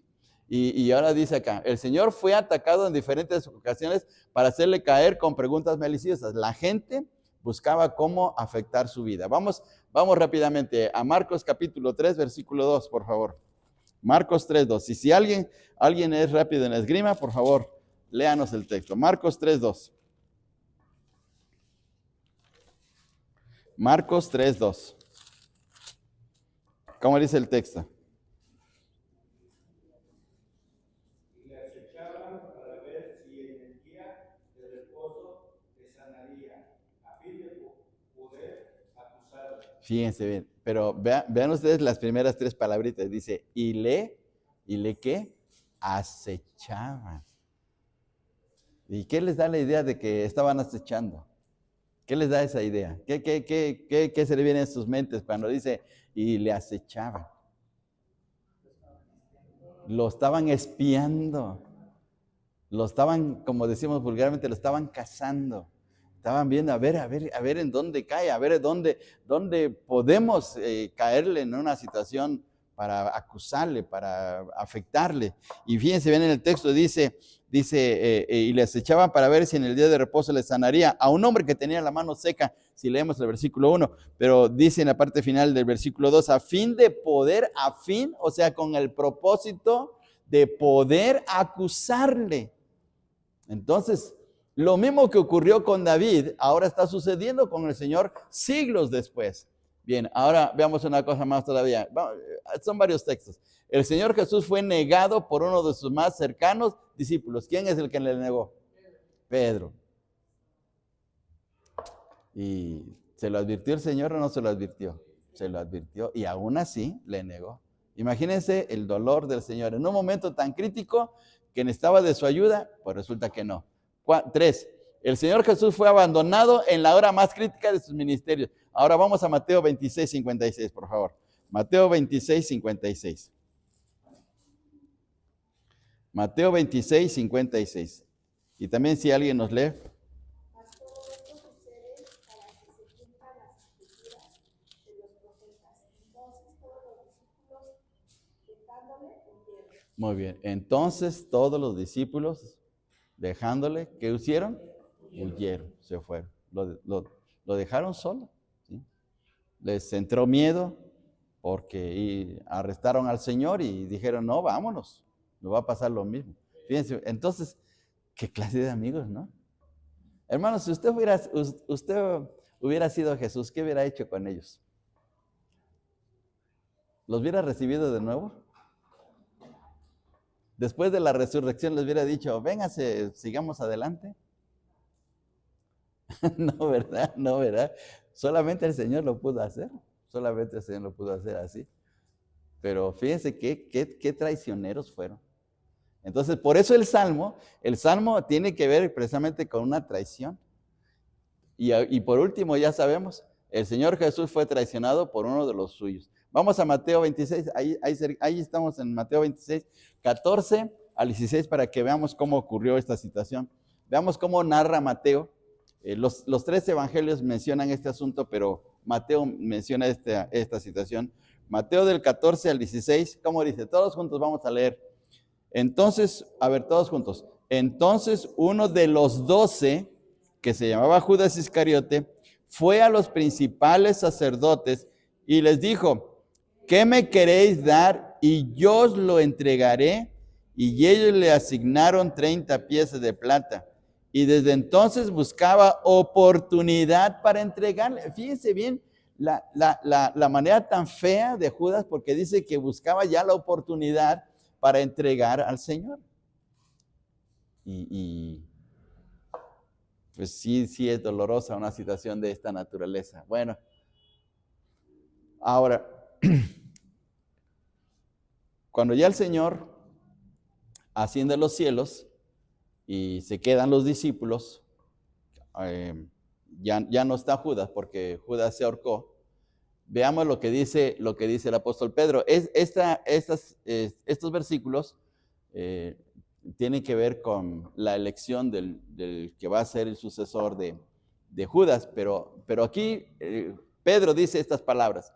Y ahora dice acá, el Señor fue atacado en diferentes ocasiones para hacerle caer con preguntas maliciosas. La gente buscaba cómo afectar su vida. Vamos rápidamente a Marcos capítulo 3, versículo 2, por favor. Marcos 3, 2. Y si alguien es rápido en la esgrima, por favor, léanos el texto. Marcos 3, 2. Marcos 3, 2. ¿Cómo dice el texto? Fíjense bien, pero vean ustedes las primeras 3 palabritas. Dice, y le ¿qué? Acechaban. ¿Y qué les da la idea de que estaban acechando? ¿Qué les da esa idea? ¿Qué se le viene en sus mentes cuando dice, y le acechaban? Lo estaban espiando. Lo estaban, como decimos vulgarmente, lo estaban cazando. Estaban viendo a ver en dónde cae, a ver dónde podemos caerle en una situación para acusarle, para afectarle. Y fíjense bien en el texto, dice y les echaban para ver si en el día de reposo les sanaría a un hombre que tenía la mano seca, si leemos el versículo 1, pero dice en la parte final del versículo 2, o sea, con el propósito de poder acusarle. Entonces, lo mismo que ocurrió con David, ahora está sucediendo con el Señor siglos después. Bien, ahora veamos una cosa más todavía. Son varios textos. El Señor Jesús fue negado por uno de sus más cercanos discípulos. ¿Quién es el que le negó? Pedro. ¿Y se lo advirtió el Señor o no se lo advirtió? Se lo advirtió y aún así le negó. Imagínense el dolor del Señor. En un momento tan crítico que necesitaba de su ayuda, pues resulta que no. 3. El Señor Jesús fue abandonado en la hora más crítica de sus ministerios. Ahora vamos a Mateo 26, 56, por favor. Mateo 26, 56. Mateo 26, 56. Y también si alguien nos lee. Muy bien. Entonces todos los discípulos, dejándole, ¿qué hicieron? Huyeron, se fueron. Lo dejaron solo. ¿Sí? Les entró miedo porque arrestaron al Señor y dijeron, no, vámonos, nos va a pasar lo mismo. Fíjense, entonces, qué clase de amigos, ¿no? Hermanos, si usted hubiera sido Jesús, ¿qué hubiera hecho con ellos? ¿Los hubiera recibido de nuevo? Después de la resurrección les hubiera dicho, véngase, sigamos adelante. No, ¿verdad? No, ¿verdad? Solamente el Señor lo pudo hacer. Solamente el Señor lo pudo hacer así. Pero fíjense qué traicioneros fueron. Entonces, por eso el Salmo tiene que ver precisamente con una traición. Y por último, ya sabemos, el Señor Jesús fue traicionado por uno de los suyos. Vamos a Mateo 26, ahí estamos en Mateo 26, 14 al 16 para que veamos cómo ocurrió esta situación. Veamos cómo narra Mateo. Los 3 evangelios mencionan este asunto, pero Mateo menciona esta situación. Mateo del 14 al 16, ¿cómo dice? Todos juntos vamos a leer. Entonces, a ver, todos juntos. Entonces uno de los 12, que se llamaba Judas Iscariote, fue a los principales sacerdotes y les dijo, ¿qué me queréis dar? Y yo os lo entregaré. Y ellos le asignaron 30 piezas de plata. Y desde entonces buscaba oportunidad para entregarle. Fíjense bien la manera tan fea de Judas, porque dice que buscaba ya la oportunidad para entregar al Señor. Y pues sí es dolorosa una situación de esta naturaleza. Bueno, ahora, cuando ya el Señor asciende a los cielos y se quedan los discípulos, ya no está Judas, porque Judas se ahorcó. Veamos lo que dice el apóstol Pedro. Estos versículos tienen que ver con la elección del que va a ser el sucesor de Judas, pero aquí Pedro dice estas palabras: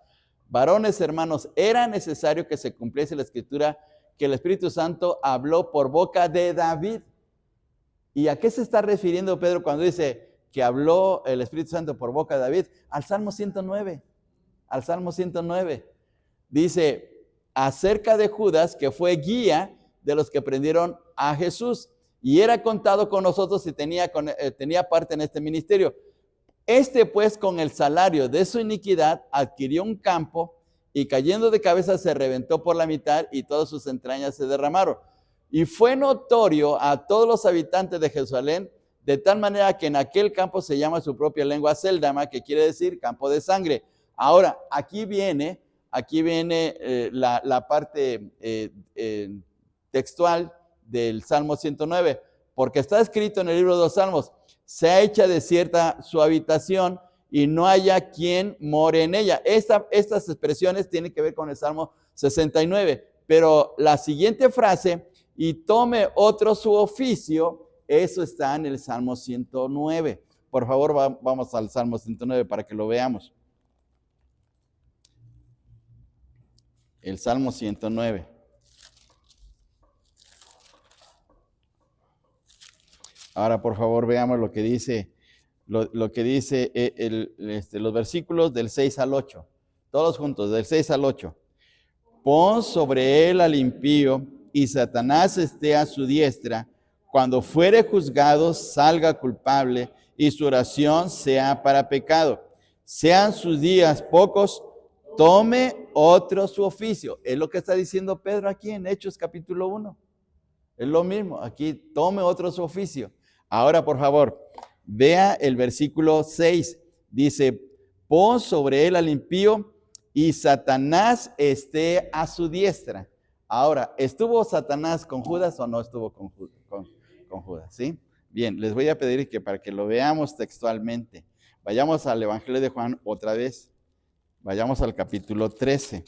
varones hermanos, era necesario que se cumpliese la escritura que el Espíritu Santo habló por boca de David. ¿Y a qué se está refiriendo Pedro cuando dice que habló el Espíritu Santo por boca de David? Al Salmo 109. Al Salmo 109. Dice acerca de Judas, que fue guía de los que prendieron a Jesús y era contado con nosotros y tenía parte en este ministerio. Este pues con el salario de su iniquidad adquirió un campo y cayendo de cabeza se reventó por la mitad y todas sus entrañas se derramaron. Y fue notorio a todos los habitantes de Jerusalén, de tal manera que en aquel campo se llama su propia lengua Séldama, que quiere decir campo de sangre. Ahora, aquí viene la parte textual del Salmo 109, porque está escrito en el libro de los Salmos: sea hecha desierta su habitación y no haya quien more en ella. Estas expresiones tienen que ver con el Salmo 69, pero la siguiente frase, y tome otro su oficio, eso está en el Salmo 109. Por favor, vamos al Salmo 109 para que lo veamos. El Salmo 109. Ahora, por favor, veamos lo que dice, lo que dice los versículos del 6 al 8. Todos juntos, del 6 al 8. Pon sobre él al impío, y Satanás esté a su diestra. Cuando fuere juzgado, salga culpable, y su oración sea para pecado. Sean sus días pocos, tome otro su oficio. Es lo que está diciendo Pedro aquí en Hechos capítulo 1. Es lo mismo, aquí tome otro su oficio. Ahora, por favor, vea el versículo 6. Dice, pon sobre él al impío y Satanás esté a su diestra. Ahora, ¿estuvo Satanás con Judas o no estuvo con Judas? ¿Sí? Bien, les voy a pedir que para que lo veamos textualmente, vayamos al Evangelio de Juan otra vez. Vayamos al capítulo 13.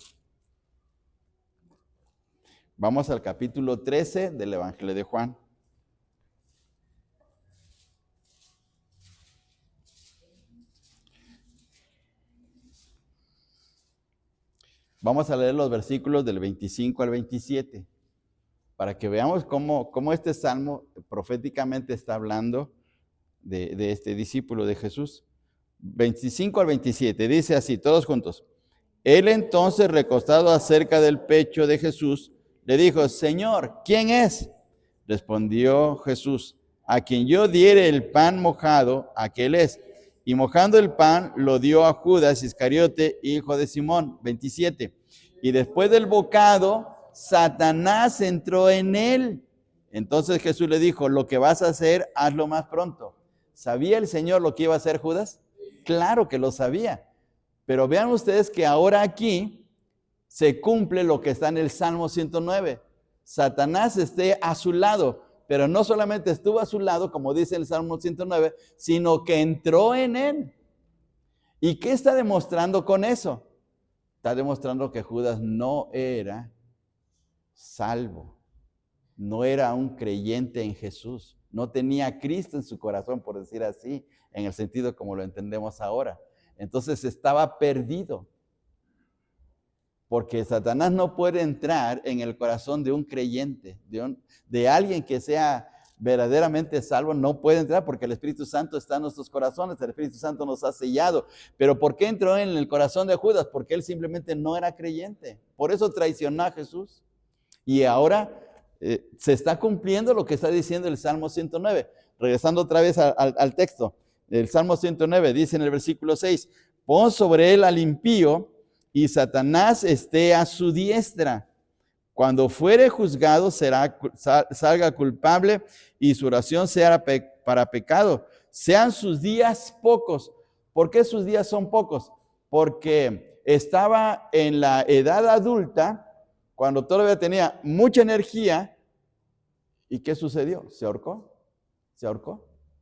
Vamos al capítulo 13 del Evangelio de Juan. Vamos a leer los versículos del 25 al 27, para que veamos cómo este salmo proféticamente está hablando de este discípulo de Jesús. 25 al 27, dice así, todos juntos. Él entonces, recostado acerca del pecho de Jesús, le dijo, Señor, ¿quién es? Respondió Jesús, a quien yo diere el pan mojado, aquel es. Y mojando el pan, lo dio a Judas Iscariote, hijo de Simón. 27. Y después del bocado, Satanás entró en él. Entonces Jesús le dijo, lo que vas a hacer, hazlo más pronto. ¿Sabía el Señor lo que iba a hacer Judas? Claro que lo sabía. Pero vean ustedes que ahora aquí se cumple lo que está en el Salmo 109. Satanás esté a su lado, pero no solamente estuvo a su lado, como dice el Salmo 109, sino que entró en él. ¿Y qué está demostrando con eso? Está demostrando que Judas no era salvo, no era un creyente en Jesús, no tenía a Cristo en su corazón, por decir así, en el sentido como lo entendemos ahora. Entonces estaba perdido. Porque Satanás no puede entrar en el corazón de un creyente, de alguien que sea verdaderamente salvo, no puede entrar porque el Espíritu Santo está en nuestros corazones, el Espíritu Santo nos ha sellado. Pero ¿por qué entró en el corazón de Judas? Porque él simplemente no era creyente. Por eso traicionó a Jesús. Y ahora se está cumpliendo lo que está diciendo el Salmo 109. Regresando otra vez al texto, el Salmo 109 dice en el versículo 6, pon sobre él al impío y Satanás esté a su diestra. Cuando fuere juzgado, salga culpable y su oración sea para pecado. Sean sus días pocos. ¿Por qué sus días son pocos? Porque estaba en la edad adulta, cuando todavía tenía mucha energía. ¿Y qué sucedió? Se ahorcó.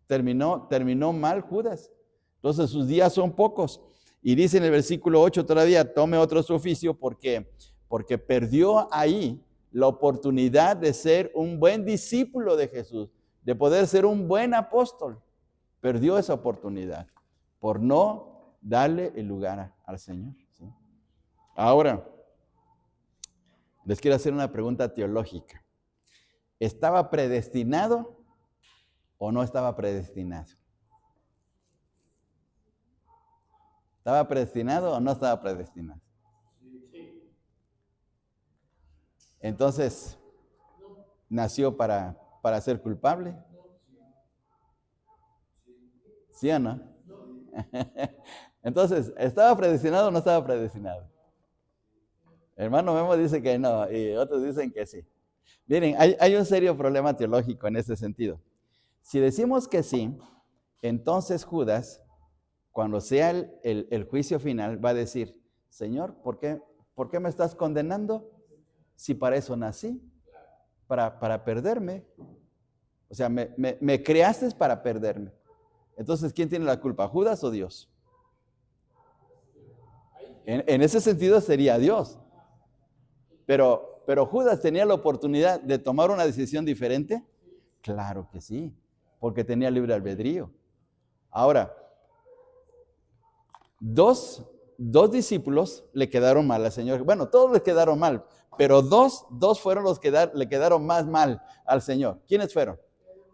Terminó mal Judas. Entonces sus días son pocos. Y dice en el versículo 8 todavía, tome otro su oficio porque perdió ahí la oportunidad de ser un buen discípulo de Jesús, de poder ser un buen apóstol. Perdió esa oportunidad por no darle el lugar al Señor. ¿Sí? Ahora, les quiero hacer una pregunta teológica. ¿Estaba predestinado o no estaba predestinado? ¿Estaba predestinado o no estaba predestinado? Entonces, ¿nació para ser culpable? ¿Sí o no? Entonces, ¿estaba predestinado o no estaba predestinado? Hermano Memo dice que no y otros dicen que sí. Miren, hay un serio problema teológico en ese sentido. Si decimos que sí, entonces Judas, cuando sea el juicio final, va a decir, Señor, ¿por qué me estás condenando? Si para eso nací, para perderme. O sea, me creaste para perderme. Entonces, ¿quién tiene la culpa? ¿Judas o Dios? En ese sentido sería Dios. Pero Judas tenía la oportunidad de tomar una decisión diferente. Claro que sí, porque tenía libre albedrío. Ahora, dos discípulos le quedaron mal al Señor. Bueno, todos le quedaron mal, pero dos fueron los que le quedaron más mal al Señor. ¿Quiénes fueron?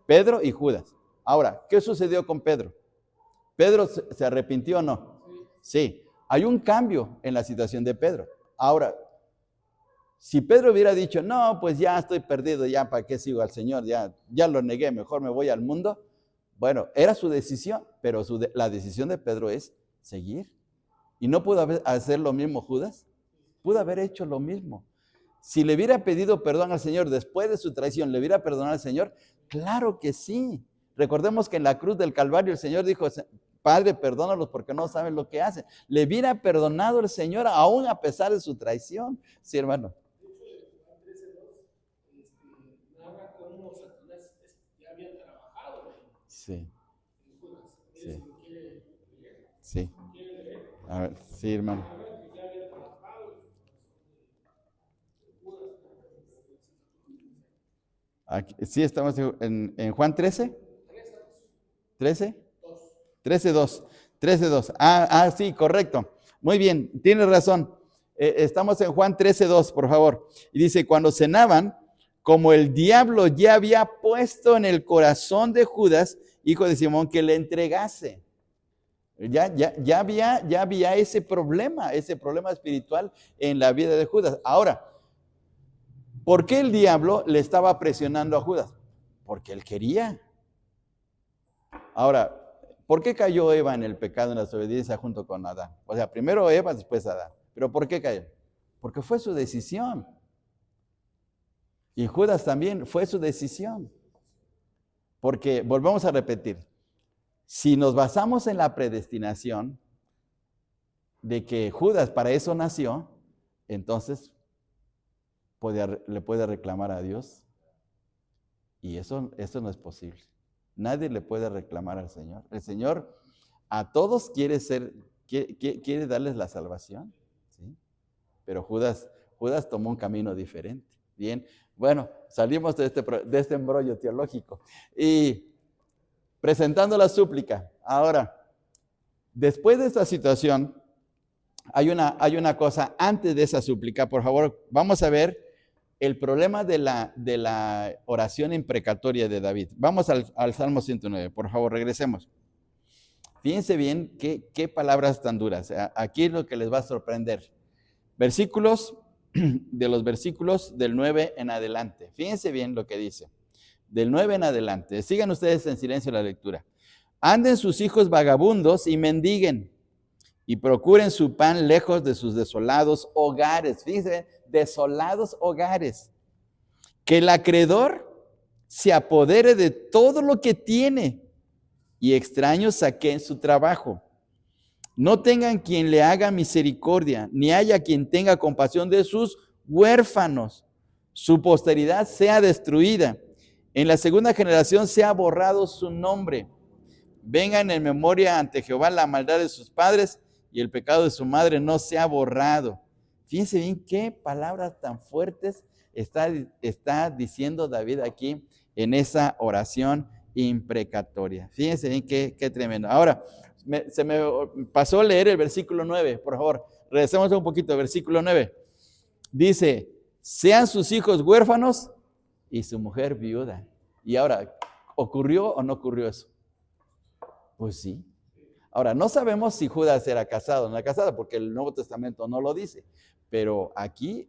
Pedro y Judas. Ahora, ¿qué sucedió con Pedro? ¿Pedro se arrepintió o no? Sí, hay un cambio en la situación de Pedro. Ahora, si Pedro hubiera dicho, no, pues ya estoy perdido, ya para qué sigo al Señor, ya lo negué, mejor me voy al mundo. Bueno, era su decisión, pero la decisión de Pedro es seguir. ¿Y no pudo hacer lo mismo Judas? Pudo haber hecho lo mismo. Si le hubiera pedido perdón al Señor después de su traición, ¿le hubiera perdonado al Señor? Claro que sí. Recordemos que en la cruz del Calvario el Señor dijo, Padre, perdónalos porque no saben lo que hacen. Le hubiera perdonado el Señor aún a pesar de su traición. Sí, hermano. Sí. Sí. Sí. A ver, sí, hermano. Aquí, sí, estamos en Juan 13. 13. 13:2. 13:2. Sí, correcto. Muy bien, tienes razón. Estamos en Juan 13:2, por favor. Y dice, cuando cenaban, como el diablo ya había puesto en el corazón de Judas, hijo de Simón, que le entregase. Ya había ese problema espiritual en la vida de Judas. Ahora, ¿por qué el diablo le estaba presionando a Judas? Porque él quería. Ahora, ¿por qué cayó Eva en el pecado, en la desobediencia junto con Adán? O sea, primero Eva, después Adán. ¿Pero por qué cayó? Porque fue su decisión. Y Judas también fue su decisión. Porque, volvemos a repetir, si nos basamos en la predestinación de que Judas para eso nació, entonces le puede reclamar a Dios. Y eso no es posible. Nadie le puede reclamar al Señor. El Señor a todos quiere darles la salvación, ¿sí? Pero Judas tomó un camino diferente. Bien, bueno, salimos de este embrollo teológico. Y presentando la súplica. Ahora, después de esta situación, hay una cosa antes de esa súplica, por favor, vamos a ver el problema de la oración imprecatoria de David. Vamos al Salmo 109, por favor, regresemos. Fíjense bien qué palabras tan duras. Aquí es lo que les va a sorprender. Versículos, de los versículos del 9 en adelante. Fíjense bien lo que dice. Del 9 en adelante. Sigan ustedes en silencio la lectura. Anden sus hijos vagabundos y mendiguen, y procuren su pan lejos de sus desolados hogares. Fíjense, desolados hogares. Que el acreedor se apodere de todo lo que tiene, y extraños saqueen su trabajo. No tengan quien le haga misericordia, ni haya quien tenga compasión de sus huérfanos. Su posteridad sea destruida. En la segunda generación sea borrado su nombre. Vengan en memoria ante Jehová la maldad de sus padres, y el pecado de su madre no sea borrado. Fíjense bien qué palabras tan fuertes está diciendo David aquí en esa oración imprecatoria. Fíjense bien qué tremendo. Ahora, se me pasó a leer el versículo 9, por favor. Regresemos un poquito, versículo 9. Dice, sean sus hijos huérfanos y su mujer viuda. Y ahora, ¿ocurrió o no ocurrió eso? Pues sí. Ahora, no sabemos si Judas era casado o no era casado, porque el Nuevo Testamento no lo dice. Pero aquí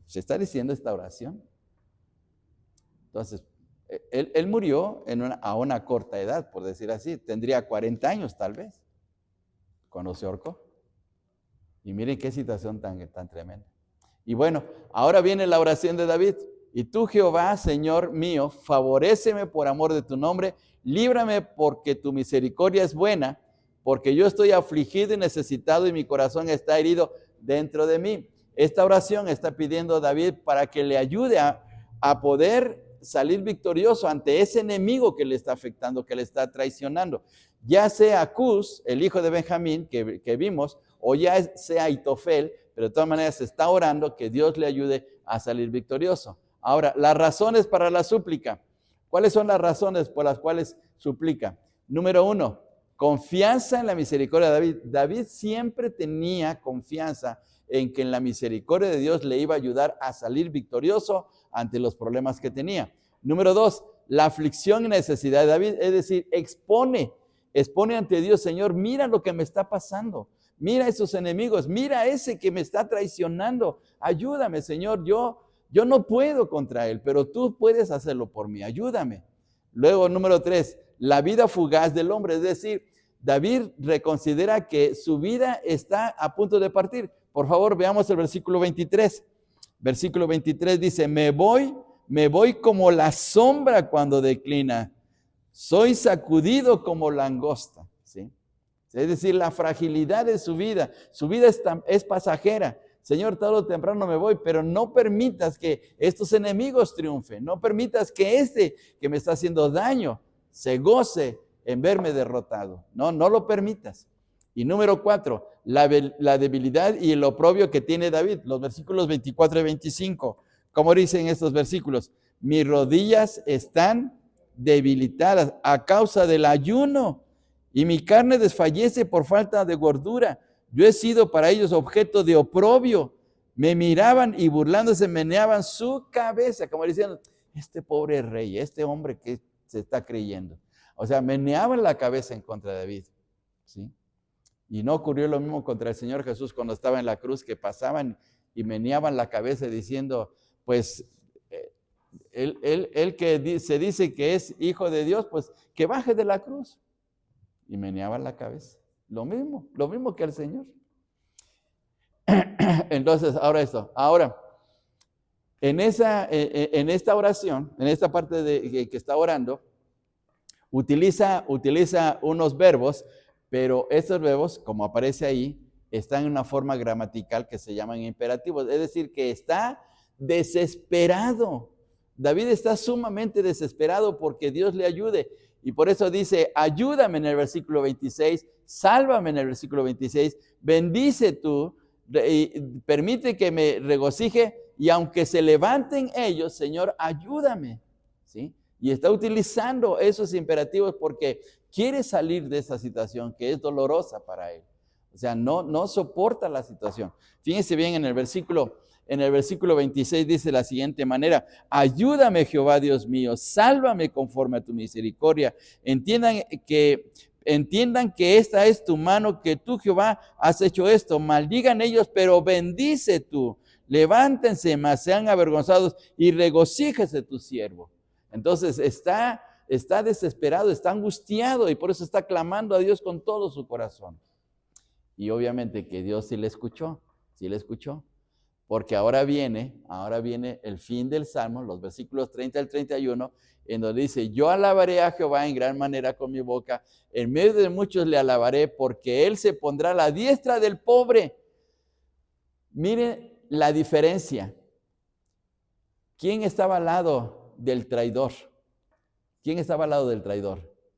se está diciendo esta oración. Entonces, él murió a una corta edad, por decir así. Tendría 40 años tal vez, cuando se ahorcó. Y miren qué situación tan tremenda. Y bueno, ahora viene la oración de David. Y tú, Jehová, Señor mío, favoréceme por amor de tu nombre, líbrame porque tu misericordia es buena, porque yo estoy afligido y necesitado y mi corazón está herido dentro de mí. Esta oración está pidiendo David para que le ayude a poder salir victorioso ante ese enemigo que le está afectando, que le está traicionando. Ya sea Cus, el hijo de Benjamín, que vimos, o ya sea Aitofel, pero de todas maneras se está orando que Dios le ayude a salir victorioso. Ahora, las razones para la súplica. ¿Cuáles son las razones por las cuales suplica? Número 1, confianza en la misericordia de David. David siempre tenía confianza en que en la misericordia de Dios le iba a ayudar a salir victorioso ante los problemas que tenía. Número 2, la aflicción y necesidad de David, es decir, expone ante Dios, Señor, mira lo que me está pasando, mira esos enemigos, mira ese que me está traicionando, ayúdame, Señor, yo no puedo contra él, pero tú puedes hacerlo por mí, ayúdame. Luego, número 3, la vida fugaz del hombre, es decir, David reconsidera que su vida está a punto de partir. Por favor, veamos el versículo 23. Versículo 23 dice, me voy como la sombra cuando declina, soy sacudido como langosta. ¿Sí? Es decir, la fragilidad de su vida es pasajera. Señor, tarde o temprano me voy, pero no permitas que estos enemigos triunfen, no permitas que que me está haciendo daño se goce en verme derrotado. No lo permitas. Y número 4, la debilidad y el oprobio que tiene David, los versículos 24 y 25. ¿Cómo dicen estos versículos? Mis rodillas están debilitadas a causa del ayuno y mi carne desfallece por falta de gordura. Yo he sido para ellos objeto de oprobio. Me miraban y burlándose meneaban su cabeza, como diciendo, este pobre rey, este hombre que se está creyendo. O sea, meneaban la cabeza en contra de David. ¿Sí? Y no ocurrió lo mismo contra el Señor Jesús cuando estaba en la cruz, que pasaban y meneaban la cabeza diciendo, pues, él que se dice que es hijo de Dios, pues que baje de la cruz. Y meneaban la cabeza. Lo mismo que el Señor. Entonces, ahora, en esta oración, en esta parte que está orando, utiliza unos verbos, pero estos verbos, como aparece ahí, están en una forma gramatical que se llaman imperativos, es decir, que está desesperado. David está sumamente desesperado porque Dios le ayude, y por eso dice, ayúdame en el versículo 26, sálvame en el versículo 26, bendice tú, y permite que me regocije, y aunque se levanten ellos, Señor, ayúdame, ¿sí? Y está utilizando esos imperativos porque quiere salir de esa situación que es dolorosa para él. O sea, no soporta la situación. Fíjense bien en el versículo 26 dice de la siguiente manera: ayúdame, Jehová Dios mío, sálvame conforme a tu misericordia. Entiendan que esta es tu mano, que tú, Jehová, has hecho esto. Maldigan ellos, pero bendice tú. Levántense, mas sean avergonzados, y regocíjese tu siervo. Entonces está desesperado, está angustiado, y por eso está clamando a Dios con todo su corazón. Y obviamente que Dios sí le escuchó, porque ahora viene el fin del Salmo, los versículos 30 al 31, en donde dice: yo alabaré a Jehová en gran manera con mi boca, en medio de muchos le alabaré, porque él se pondrá a la diestra del pobre. Miren la diferencia. ¿Quién estaba al lado del traidor?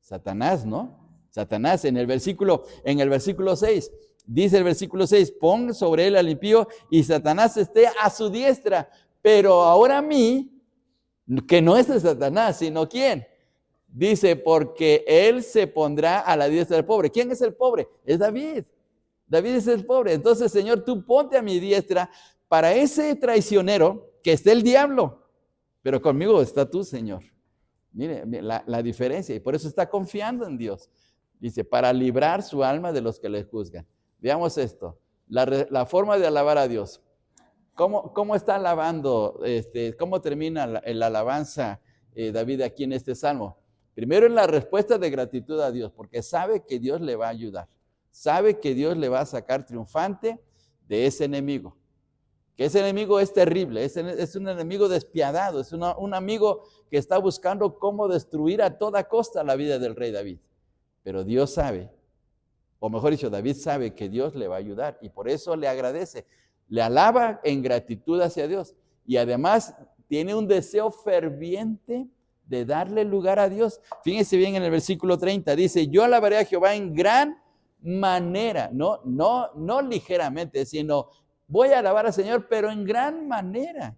Satanás, ¿no? Satanás, en el versículo 6, dice el versículo 6, pon sobre él al impío y Satanás esté a su diestra. Pero ahora a mí, que no es de Satanás, sino ¿quién? Dice, porque él se pondrá a la diestra del pobre. ¿Quién es el pobre? Es David. David es el pobre. Entonces, Señor, tú ponte a mi diestra para ese traicionero que esté el diablo, pero conmigo está tú, Señor. Mire la diferencia, y por eso está confiando en Dios. Dice, para librar su alma de los que le juzgan. Veamos esto, la forma de alabar a Dios. ¿Cómo está alabando? ¿Cómo termina la alabanza David aquí en este salmo? Primero en la respuesta de gratitud a Dios, porque sabe que Dios le va a ayudar. Sabe que Dios le va a sacar triunfante de ese enemigo. Que ese enemigo es terrible, es un enemigo despiadado, es un amigo que está buscando cómo destruir a toda costa la vida del rey David. Pero Dios sabe, o mejor dicho, David sabe que Dios le va a ayudar y por eso le agradece, le alaba en gratitud hacia Dios y además tiene un deseo ferviente de darle lugar a Dios. Fíjense bien en el versículo 30, dice, yo alabaré a Jehová en gran manera, no ligeramente, sino voy a alabar al Señor, pero en gran manera.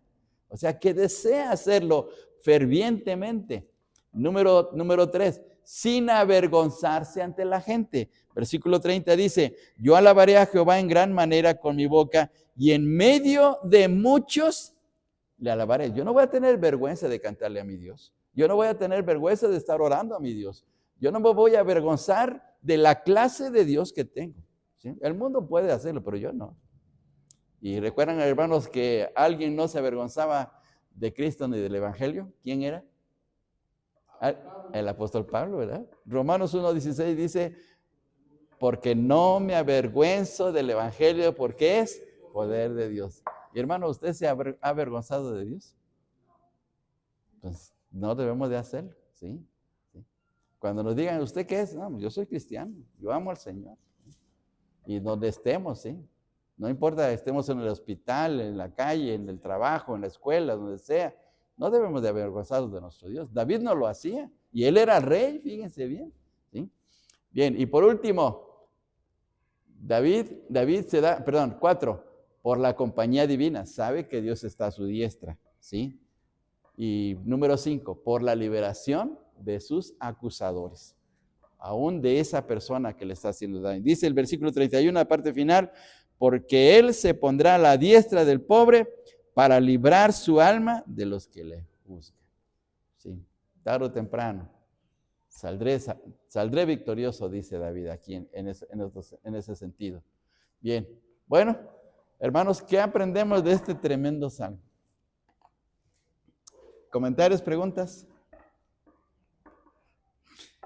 O sea, que desea hacerlo fervientemente. Número 3, sin avergonzarse ante la gente. Versículo 30 dice, yo alabaré a Jehová en gran manera con mi boca y en medio de muchos le alabaré. Yo no voy a tener vergüenza de cantarle a mi Dios. Yo no voy a tener vergüenza de estar orando a mi Dios. Yo no me voy a avergonzar de la clase de Dios que tengo. ¿Sí? El mundo puede hacerlo, pero yo no. Y recuerdan, hermanos, que alguien no se avergonzaba de Cristo ni del Evangelio. ¿Quién era? El apóstol Pablo, ¿verdad? Romanos 1:16 dice, porque no me avergüenzo del Evangelio, porque es poder de Dios. Y hermano, ¿usted se ha avergonzado de Dios? Pues no debemos de hacerlo, ¿sí? Cuando nos digan, ¿usted qué es? No, yo soy cristiano, yo amo al Señor. Y donde estemos, ¿sí? No importa, estemos en el hospital, en la calle, en el trabajo, en la escuela, donde sea. No debemos de avergonzarnos de nuestro Dios. David no lo hacía. Y él era rey, fíjense bien. ¿Sí? Bien, y por último, David se da, 4, por la compañía divina. Sabe que Dios está a su diestra. ¿Sí? Y número 5, por la liberación de sus acusadores. Aún de esa persona que le está haciendo daño. Dice el versículo 31, la parte final, porque él se pondrá a la diestra del pobre para librar su alma de los que le juzgan. Sí, tarde o temprano saldré victorioso, dice David aquí en ese sentido. Bien, bueno, hermanos, ¿qué aprendemos de este tremendo salmo? ¿Comentarios, preguntas?